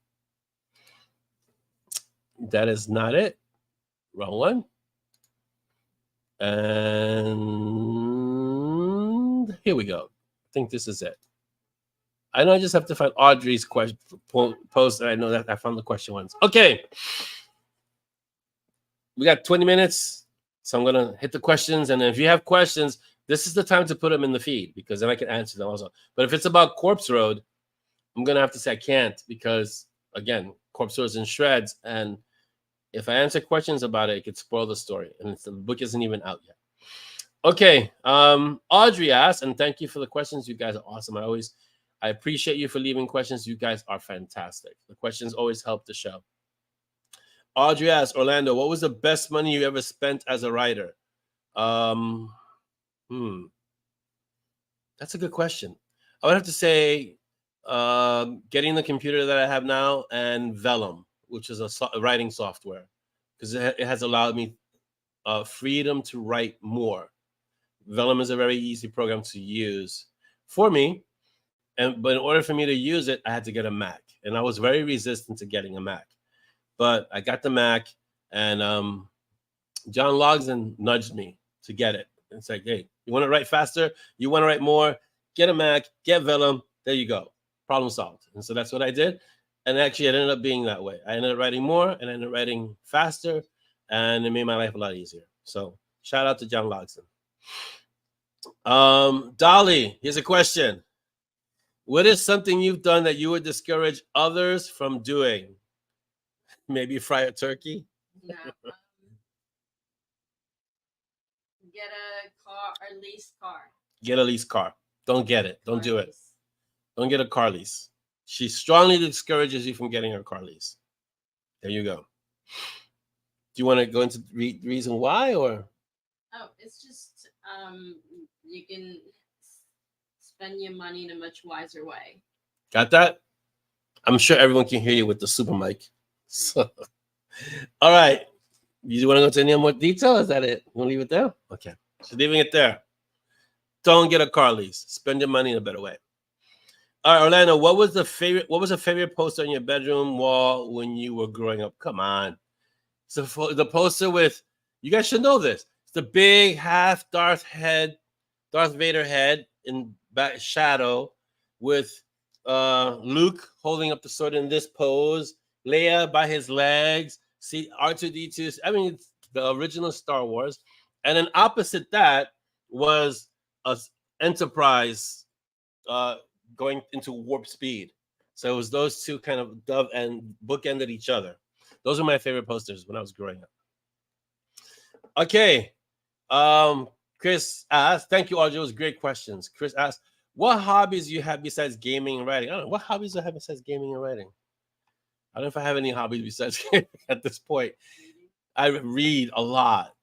That is not it. Wrong one. And here we go. I think this is it. I know I just have to find Audrey's question post, and I know that I found the question ones. Okay. We got 20 minutes, so I'm going to hit the questions. And if you have questions, this is the time to put them in the feed, because then I can answer them also. But if it's about Corpse Road, I'm going to have to say I can't, because, again, Corpse Road is in shreds. And if I answer questions about it, it could spoil the story. And the book isn't even out yet. Okay. Audrey asked, and thank you for the questions. You guys are awesome. I appreciate you for leaving questions. You guys are fantastic. The questions always help the show. Audrey asked, Orlando, what was the best money you ever spent as a writer? That's a good question. I would have to say getting the computer that I have now and Vellum, which is a writing software, because it has allowed me freedom to write more. Vellum is a very easy program to use for me. But in order for me to use it, I had to get a Mac. And I was very resistant to getting a Mac. But I got the Mac, and John Logsdon nudged me to get it. It's like, hey, you want to write faster? You want to write more? Get a Mac, get Vellum. There you go. Problem solved. And so that's what I did. And actually, it ended up being that way. I ended up writing more, and I ended up writing faster, and it made my life a lot easier. So shout out to John Logsdon. Dolly, here's a question. What is something you've done that you would discourage others from doing? Maybe fry a turkey? No. Get a car or lease car. Get a lease car. Don't get it. Don't do it. Don't get a car lease. She strongly discourages you from getting a car lease. There you go. Do you want to go into the reason why, or? Oh, it's just you can spend your money in a much wiser way. Got that? I'm sure everyone can hear you with the super mic. So, all right. You want to go into any more detail? Is that it? You want to leave it there? Okay. So leaving it there. Don't get a car lease. Spend your money in a better way. All right, Orlando, what was a favorite poster on your bedroom wall when you were growing up? Come on. So the poster with, you guys should know this. It's the big half Darth Vader head in back shadow with Luke holding up the sword in this pose, Leia by his legs, see R2-D2. I mean, it's the original Star Wars. And then opposite that was a Enterprise going into warp speed. So it was those two kind of dove and bookended each other. Those are my favorite posters when I was growing up. Okay. Chris asked, thank you, Audrey. It was great questions. Chris asked, what hobbies do you have besides gaming and writing? I don't know. What hobbies do I have besides gaming and writing? I don't know if I have any hobbies besides gaming at this point. I read a lot.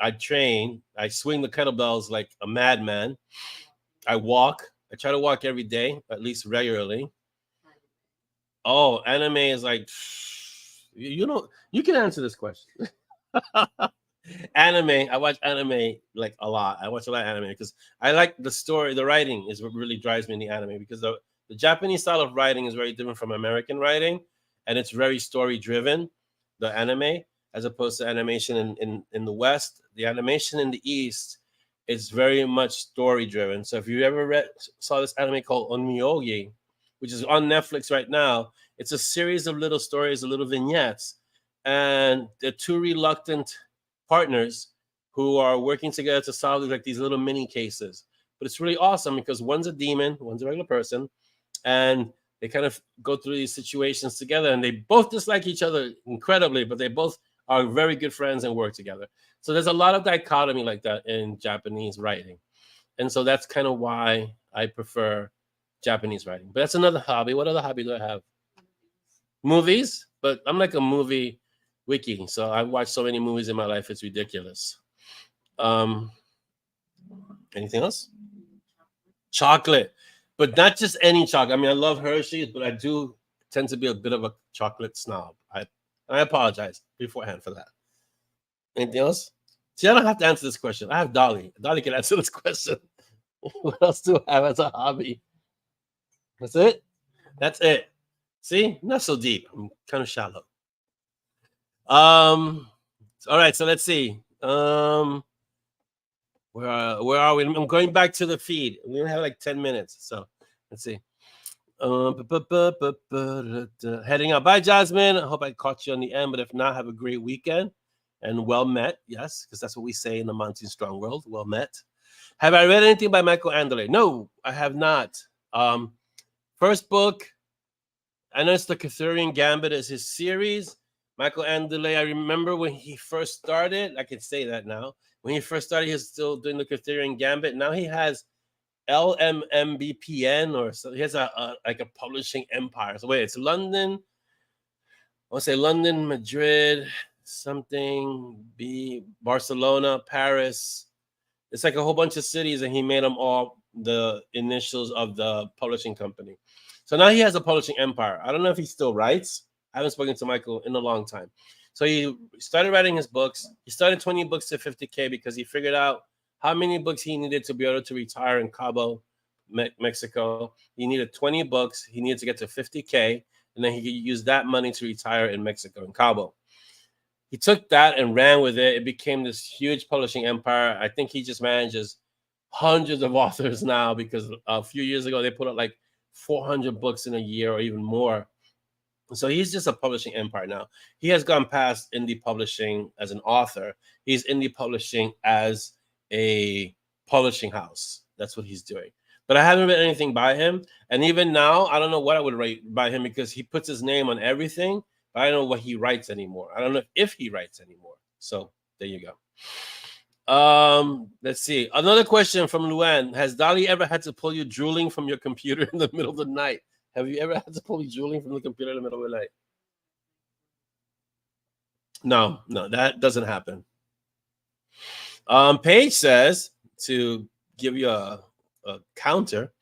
I train. I swing the kettlebells like a madman. I walk. I try to walk every day, at least regularly. Oh, anime is like, you know, you can answer this question. Anime, I watch anime like a lot. I watch a lot of anime because I like the story. The writing is what really drives me in the anime, because the Japanese style of writing is very different from American writing, and it's very story driven, the anime, as opposed to animation in the West. The animation in the East is very much story driven. So if you ever saw this anime called Onmyogi, which is on Netflix right now, it's a series of little stories, of little vignettes, and they're two reluctant partners who are working together to solve like these little mini cases. But it's really awesome because one's a demon, one's a regular person, and they kind of go through these situations together, and they both dislike each other incredibly, but they both are very good friends and work together. So there's a lot of dichotomy like that in Japanese writing. And so that's kind of why I prefer Japanese writing. But that's another hobby. What other hobby do I have? Movies, but I'm like a movie wiki. So I've watched so many movies in my life, it's ridiculous. Anything else? Chocolate, but not just any chocolate. I mean, I love Hershey's, but I do tend to be a bit of a chocolate snob. I apologize beforehand for that. Anything else? See, I don't have to answer this question. I have Dolly. Dolly can answer this question. What else do I have as a hobby? That's it? That's it. See, not so deep. I'm kind of shallow. All right, so let's see. Where are we? I'm going back to the feed. We only have like 10 minutes, so let's see. Heading out. Bye, Jasmine. I hope I caught you on the end, but if not, have a great weekend and well met. Yes, because that's what we say in the Monty Strong world. Well met. Have I read anything by Michael Andale? No, I have not. First book, I know it's the Catherian Gambit is his series. Michael Andale, I remember when he first started, I can say that now. When he first started, he was still doing the Catherian Gambit. Now he has LMMBPN, or so he has like a publishing empire. So wait, it's London. I want to say London, Madrid, something, Barcelona, Paris. It's like a whole bunch of cities, and he made them all the initials of the publishing company. So now he has a publishing empire. I don't know if he still writes. I haven't spoken to Michael in a long time. So he started writing his books. He started 20 books to 50K because he figured out how many books he needed to be able to retire in Cabo, Mexico. He needed 20 books. He needed to get to 50K, and then he could use that money to retire in Mexico, in Cabo. He took that and ran with it. It became this huge publishing empire. I think he just manages hundreds of authors now because a few years ago, they put out like 400 books in a year or even more. So he's just a publishing empire now. He has gone past indie publishing as an author. He's indie publishing as a publishing house. That's what he's doing. But I haven't read anything by him. And even now, I don't know what I would write by him because he puts his name on everything. But I don't know what he writes anymore. I don't know if he writes anymore. So there you go. Let's see. Another question from Luann. Has Dolly ever had to pull you drooling from your computer in the middle of the night? Have you ever had to pull you drooling from the computer in the middle of the night? No, that doesn't happen. Paige says, to give you a counter,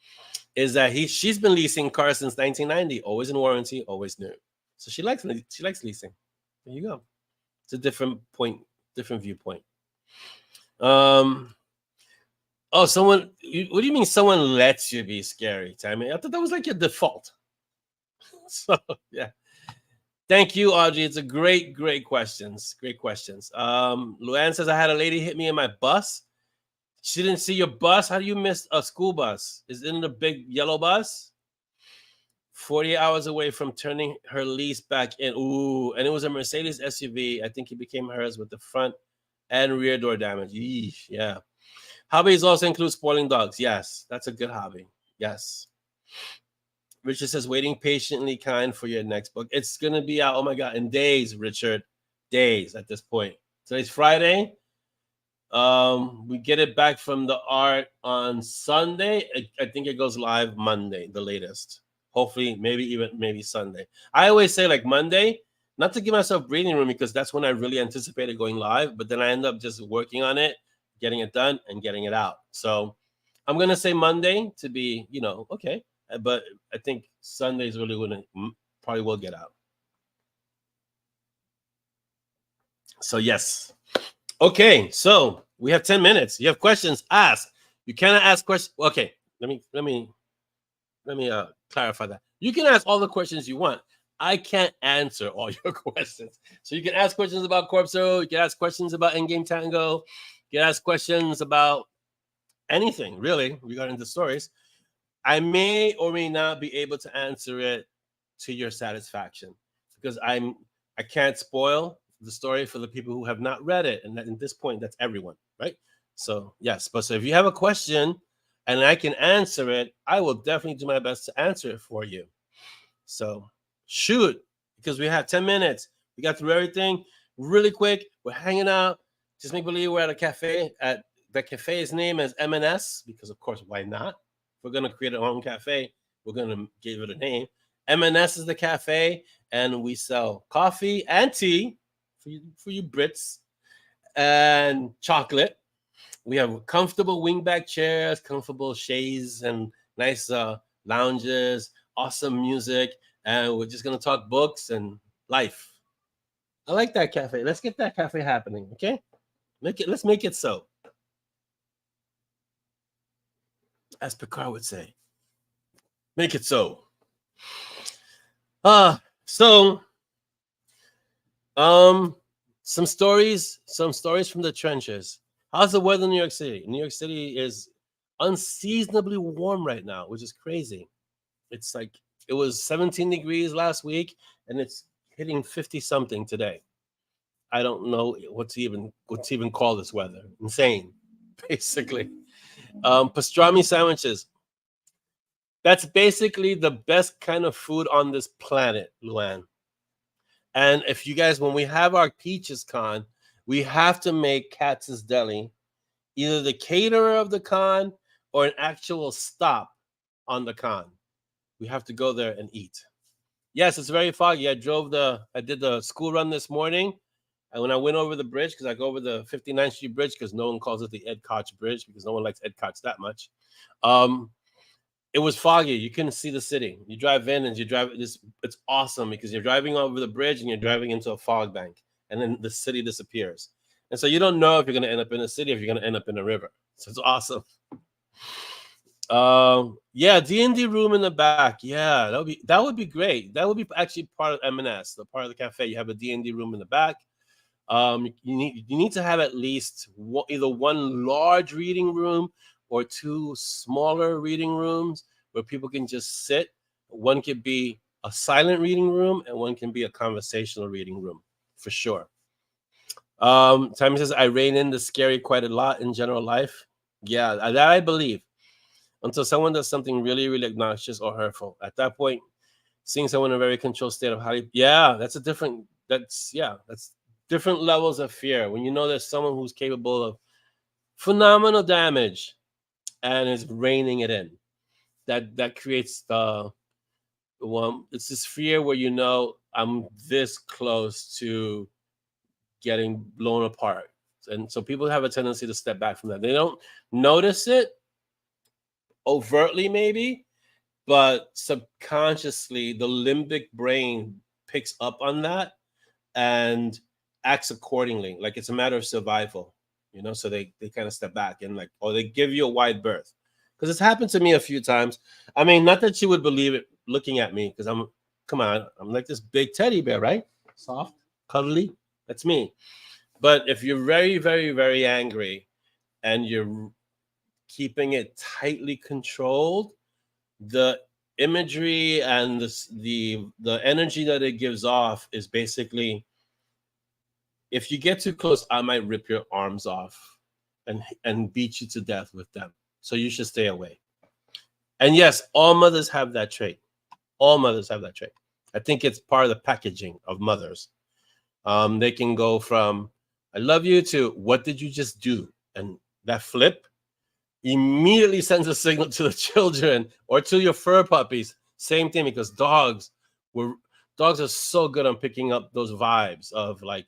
is that she's been leasing cars since 1990, always in warranty, always new. So she likes leasing. There you go. It's a different viewpoint. Oh, what do you mean someone lets you be scary, Tammy? I thought that was like your default. So, yeah. Thank you, Audrey. It's a great questions. Great questions. Luann says, I had a lady hit me in my bus. She didn't see your bus. How do you miss a school bus? Is it in the big yellow bus? 40 hours away from turning her lease back in. Ooh, and it was a Mercedes SUV. I think it became hers with the front and rear door damage. Yeesh, yeah. Hobbies also include spoiling dogs. Yes, that's a good hobby. Yes. Richard says, waiting patiently kind for your next book. It's going to be out, oh my God, in days, Richard. Days at this point. Today's Friday. We get it back from the art on Sunday. I think it goes live Monday, the latest. Hopefully, maybe Sunday. I always say like Monday, not to give myself breathing room because that's when I really anticipated going live, but then I end up just working on it, getting it done, and getting it out. So I'm going to say Monday to be, okay. But I think Sunday is really going to probably will get out. So yes. Okay, so we have 10 minutes. You have questions, ask. You cannot ask questions. Okay, let me clarify that. You can ask all the questions you want. I can't answer all your questions. So you can ask questions about Corpso. You can ask questions about Endgame Tango. You can ask questions about anything, really, regarding the stories. I may or may not be able to answer it to your satisfaction because I can't spoil the story for the people who have not read it. And at this point, that's everyone, right? So yes, but so if you have a question and I can answer it, I will definitely do my best to answer it for you. So shoot, because we have 10 minutes. We got through everything really quick. We're hanging out. Just make believe we're at a cafe. At the cafe's name is M&S because, of course, why not? If we're going to create our own cafe, we're going to give it a name. M&S is the cafe, and we sell coffee and tea for you Brits and chocolate. We have comfortable wingback chairs, comfortable shades, and nice lounges, awesome music. and we're just gonna talk books and life. I like that cafe. Let's get that cafe happening, okay? Let's make it so. As Picard would say. Make it so. So some stories from the trenches. How's the weather in New York City? New York City is unseasonably warm right now, which is crazy. It's like it was 17 degrees last week, and it's hitting 50 something today. I don't know what to even call this weather. Insane, basically. Pastrami sandwiches. That's basically the best kind of food on this planet, Luann. And if you guys, when we have our Peaches Con, we have to make Katz's Deli either the caterer of the con or an actual stop on the con. We have to go there and eat. Yes, it's very foggy. I did the school run this morning. And when I went over the bridge, because I go over the 59th Street Bridge, because no one calls it the Ed Koch Bridge, because no one likes Ed Koch that much. It was foggy. You couldn't see the city. You drive in and it's awesome because you're driving over the bridge and you're driving into a fog bank, and then the city disappears. And so you don't know if you're going to end up in a city, if you're going to end up in a river. So it's awesome. Yeah, D&D room in the back. Yeah, that would be great. That would be actually part of M&S, the part of the cafe. You have a D&D room in the back. You need to have at least either one large reading room or two smaller reading rooms where people can just sit. One could be a silent reading room and one can be a conversational reading room, for sure. Timmy says, I rein in the scary quite a lot in general life. Yeah, that I believe. Until someone does something really, really obnoxious or hurtful. At that point, seeing someone in a very controlled state of that's different levels of fear. When you know there's someone who's capable of phenomenal damage and is reining it in, that creates it's this fear where you know I'm this close to getting blown apart. And so people have a tendency to step back from that. They don't notice it overtly, maybe, but subconsciously the limbic brain picks up on that and acts accordingly. Like it's a matter of survival, so they kind of step back and or they give you a wide berth. Because it's happened to me a few times. I mean, not that you would believe it looking at me, because I'm like this big teddy bear, right? Soft, cuddly. That's me. But if you're very, very, very angry and you're keeping it tightly controlled, the imagery and the energy that it gives off is basically, if you get too close, I might rip your arms off and beat you to death with them. So you should stay away. And yes, all mothers have that trait. All mothers have that trait. I think it's part of the packaging of mothers. They can go from I love you to what did you just do? And that flip immediately sends a signal to the children or to your fur puppies. Same thing, because dogs are so good on picking up those vibes of like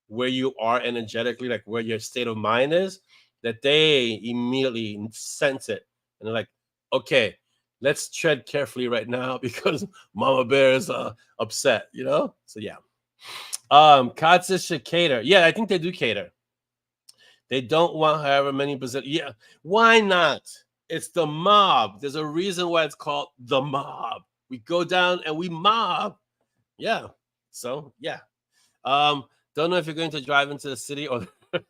where you are energetically, like where your state of mind is, that they immediately sense it. And they're like, okay, let's tread carefully right now because Mama Bear is upset, So yeah. Katz's should cater. Yeah, I think they do cater. They don't want however many percent. Yeah, why not? It's the mob. There's a reason why it's called the mob. We go down and we mob. Yeah. So yeah. Don't know if you're going to drive into the city or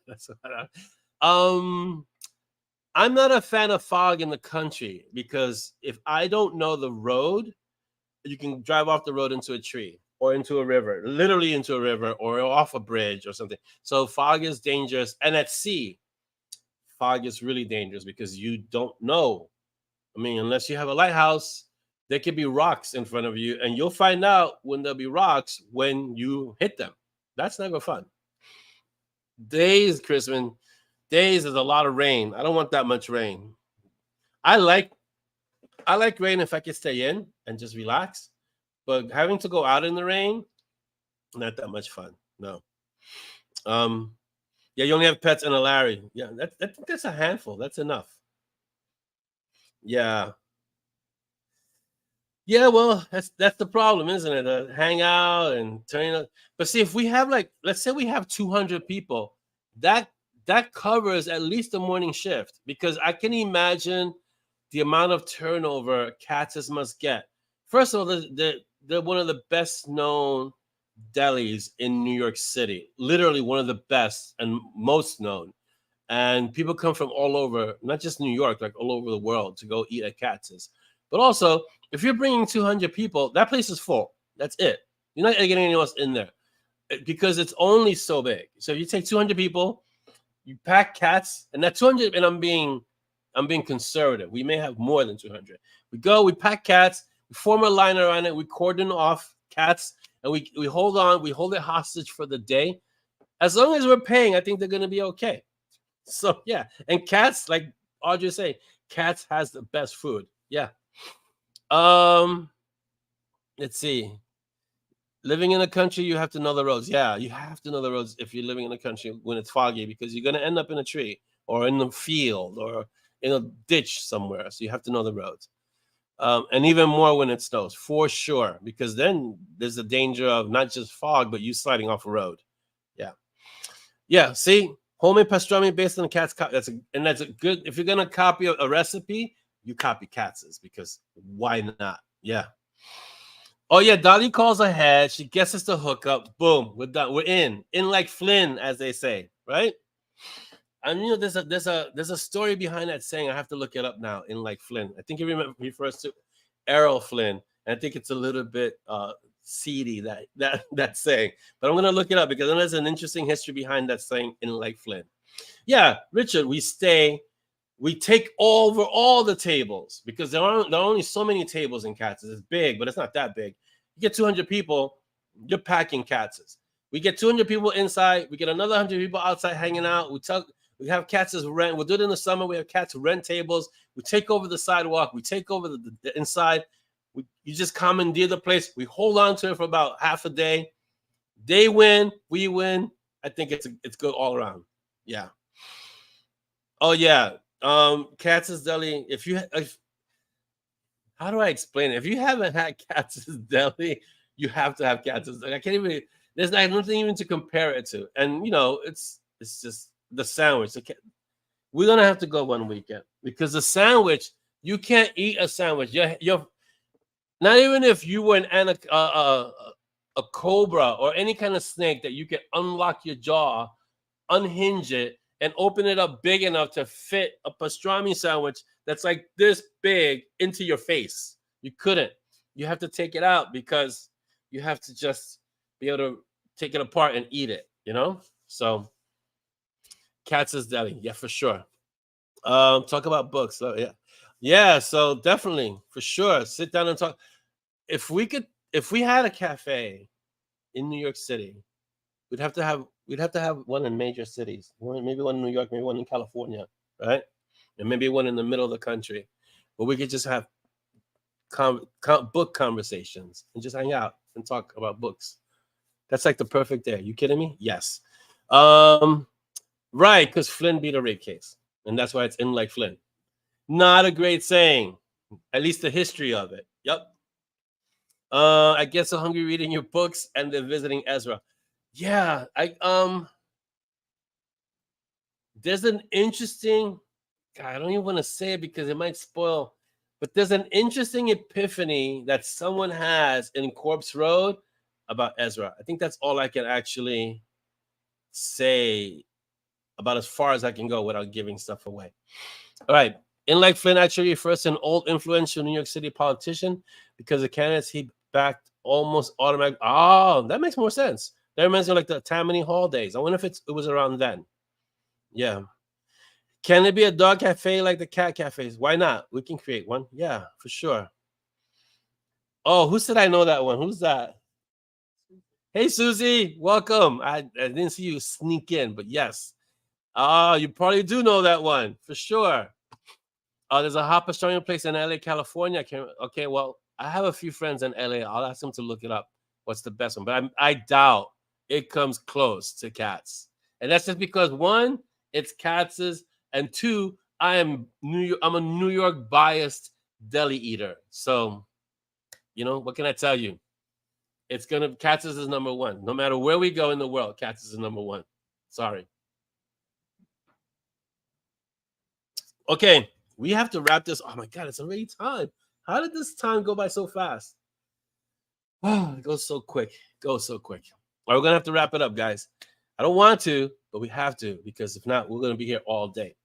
that's I'm not a fan of fog in the country because if I don't know the road, you can drive off the road into a tree or into a river, literally into a river or off a bridge or something. So fog is dangerous. And at sea, fog is really dangerous because you don't know. I mean, unless you have a lighthouse, there could be rocks in front of you, and you'll find out when there'll be rocks when you hit them. That's never fun. Days, Chrisman, days is a lot of rain. I don't want that much rain. I like rain if I can stay in and just relax, but having to go out in the rain, not that much fun. No. Yeah, you only have pets and a Larry. Yeah, that's a handful. That's enough. Yeah. Yeah, well, that's the problem, isn't it? Hang out and turn up. But see, if we have like, let's say we have 200 people, that that covers at least the morning shift because I can imagine the amount of turnover Katz's must get. First of all, they're one of the best known delis in New York City. Literally one of the best and most known. And people come from all over, not just New York, like all over the world to go eat at Katz's. But also, if you're bringing 200 people, that place is full. That's it. You're not getting anyone else in there because it's only so big. So if you take 200 people, you pack Cats, and that 200, and I'm being conservative. We may have more than 200. We go, we pack Cats, we form a line around it, we cordon off Cats, and we hold on, we hold it hostage for the day. As long as we're paying, I think they're gonna be okay. So yeah, and Cats, like Audrey say, Cats has the best food. Yeah. Um, let's see. Living in the country, you have to know the roads. Yeah, you have to know the roads if you're living in the country when it's foggy because you're gonna end up in a tree or in the field or in a ditch somewhere. So you have to know the roads. And even more when it snows, for sure, because then there's the danger of not just fog, but you sliding off a road. Yeah. Yeah, see, homemade pastrami based on the Cat's. That's a good. If you're gonna copy a recipe, you copy Katz's because why not? Yeah. Oh yeah, Dolly calls ahead. She gets us the hookup. Boom, we're done. We're in like Flynn, as they say, right? And you know, there's a story behind that saying. I have to look it up now. In like Flynn, I think it refers to Errol Flynn. And I think it's a little bit seedy that saying, but I'm gonna look it up because I know there's an interesting history behind that saying in like Flynn. Yeah, Richard, we take over all the tables because there are only so many tables in Katz's. It's big, but it's not that big. You get 200 people, you're packing Katz's. We get 200 people inside. We get another 100 people outside hanging out. We have Katz's rent. We'll do it in the summer. We have Katz rent tables. We take over the sidewalk. We take over the inside. You just commandeer the place. We hold on to it for about half a day. They win. We win. I think it's good all around. Yeah. Oh yeah. Katz's Deli. How do I explain it? If you haven't had Katz's Deli, you have to have Katz's Deli. I can't even. There's nothing even to compare it to. And you know, it's just the sandwich. We're gonna have to go one weekend because the sandwich. You can't eat a sandwich. You're not even if you were a cobra or any kind of snake that you can unlock your jaw, unhinge it, and open it up big enough to fit a pastrami sandwich that's like this big into your face. You couldn't. You have to take it out because you have to just be able to take it apart and eat it, you know? So Katz's Deli, yeah, for sure. Talk about books. So yeah. Yeah, so definitely, for sure. Sit down and talk. If we had a cafe in New York City, we'd have to have one in major cities. Maybe one in New York, maybe one in California, right? And maybe one in the middle of the country. But we could just have book conversations and just hang out and talk about books. That's like the perfect day. You kidding me? Yes. Right, because Flynn beat a rape case. And that's why it's in like Flynn. Not a great saying. At least the history of it. Yep. I get so hungry reading your books and then visiting Ezra. Yeah, there's an interesting God, I don't even want to say it because it might spoil, but there's an interesting epiphany that someone has in Corpse Road about Ezra. I think that's all I can actually say about as far as I can go without giving stuff away. All right. In like Flynn actually refers to an old influential New York City politician because the candidates he backed almost automatic. Oh, that makes more sense. That reminds me of like the Tammany Hall days. I wonder if it was around then. Yeah. Can it be a dog cafe like the cat cafes? Why not? We can create one. Yeah, for sure. Oh, who said I know that one? Who's that? Hey, Susie, welcome. I didn't see you sneak in, but yes. You probably do know that one for sure. There's a hot pastrami place in LA, California. Okay, well, I have a few friends in LA. I'll ask them to look it up. What's the best one? But I doubt it comes close to Katz. And that's just because one, it's Katz's, and two, I'm a New York biased deli eater. So you know, what can I tell you? It's gonna Katz's is number one. No matter where we go in the world, Katz's is number one. Sorry. Okay, we have to wrap this. Oh my god, it's already time. How did this time go by so fast? Oh, it goes so quick. It goes so quick. All right, we're gonna have to wrap it up, guys. I don't want to, but we have to, because if not, we're gonna be here all day.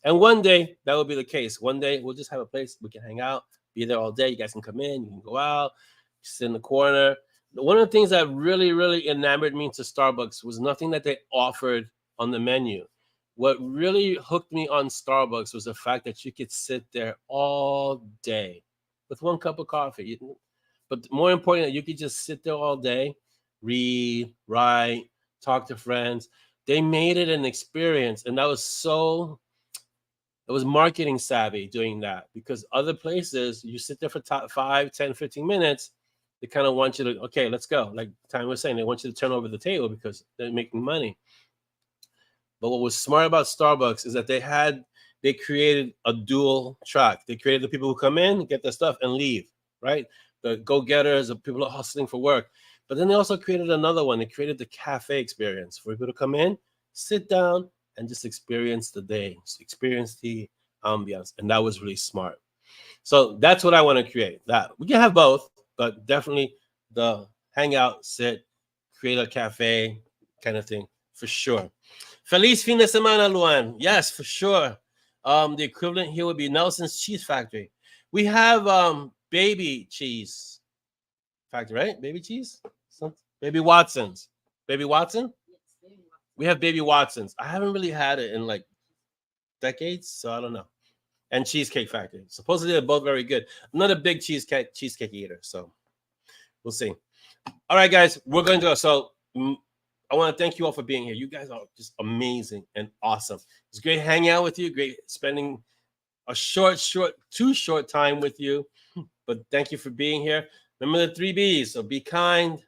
And one day that will be the case. One day we'll just have a place we can hang out, be there all day. You guys can come in, you can go out, sit in the corner. One of the things that really, really enamored me to Starbucks was nothing that they offered on the menu. What really hooked me on Starbucks was the fact that you could sit there all day with one cup of coffee. But more importantly, you could just sit there all day, read, write, talk to friends. They made it an experience, and that was so, it was marketing savvy doing that, because other places you sit there for 5, 10, 15 minutes. They kind of want you to, okay, let's go. Like Time was saying, they want you to turn over the table because they're making money. But what was smart about Starbucks is that they created a dual track. They created the people who come in, get their stuff, and leave, right? The go-getters, the people who are hustling for work. But then they also created another one. They created the cafe experience for people to come in, sit down, and just experience the day, experience the ambiance. And that was really smart. So that's what I want to create. That we can have both, but definitely the hang out, sit, create a cafe kind of thing for sure. Feliz fin de semana, Luan. Yes, for sure. The equivalent here would be Nelson's Cheese Factory. We have Baby Cheese Factory, right? Baby cheese? Baby Watson's. Baby Watson? We have Baby Watson's. I haven't really had it in like decades, so I don't know. And Cheesecake Factory. Supposedly they're both very good. I'm not a big cheesecake eater, so we'll see. All right, guys, we're going to go. So I want to thank you all for being here. You guys are just amazing and awesome. It's great hanging out with you. Great spending a too short time with you. But thank you for being here. Remember the 3 B's. So be kind,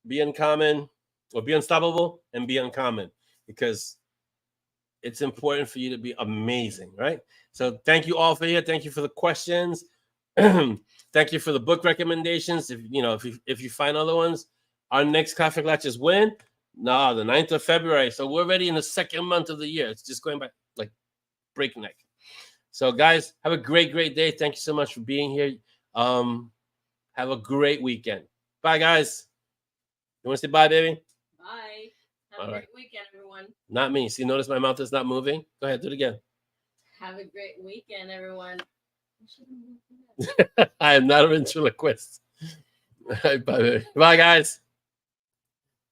be uncommon, or be unstoppable, and be uncommon, because it's important for you to be amazing, right? So thank you all for here. Thank you for the questions. Thank you for the book recommendations. If you find other ones, our next Kaffeeklatsch is when? No, the 9th of February. So we're already in the second month of the year. It's just going by like breakneck. So guys, have a great day. Thank you so much for being here. Have a great weekend. Bye, guys. You want to say bye, baby? Bye. Have a great weekend, everyone. Not me. See, notice my mouth is not moving. Go ahead, do it again. Have a great weekend, everyone. I am not a ventriloquist. Bye, baby. Bye, guys.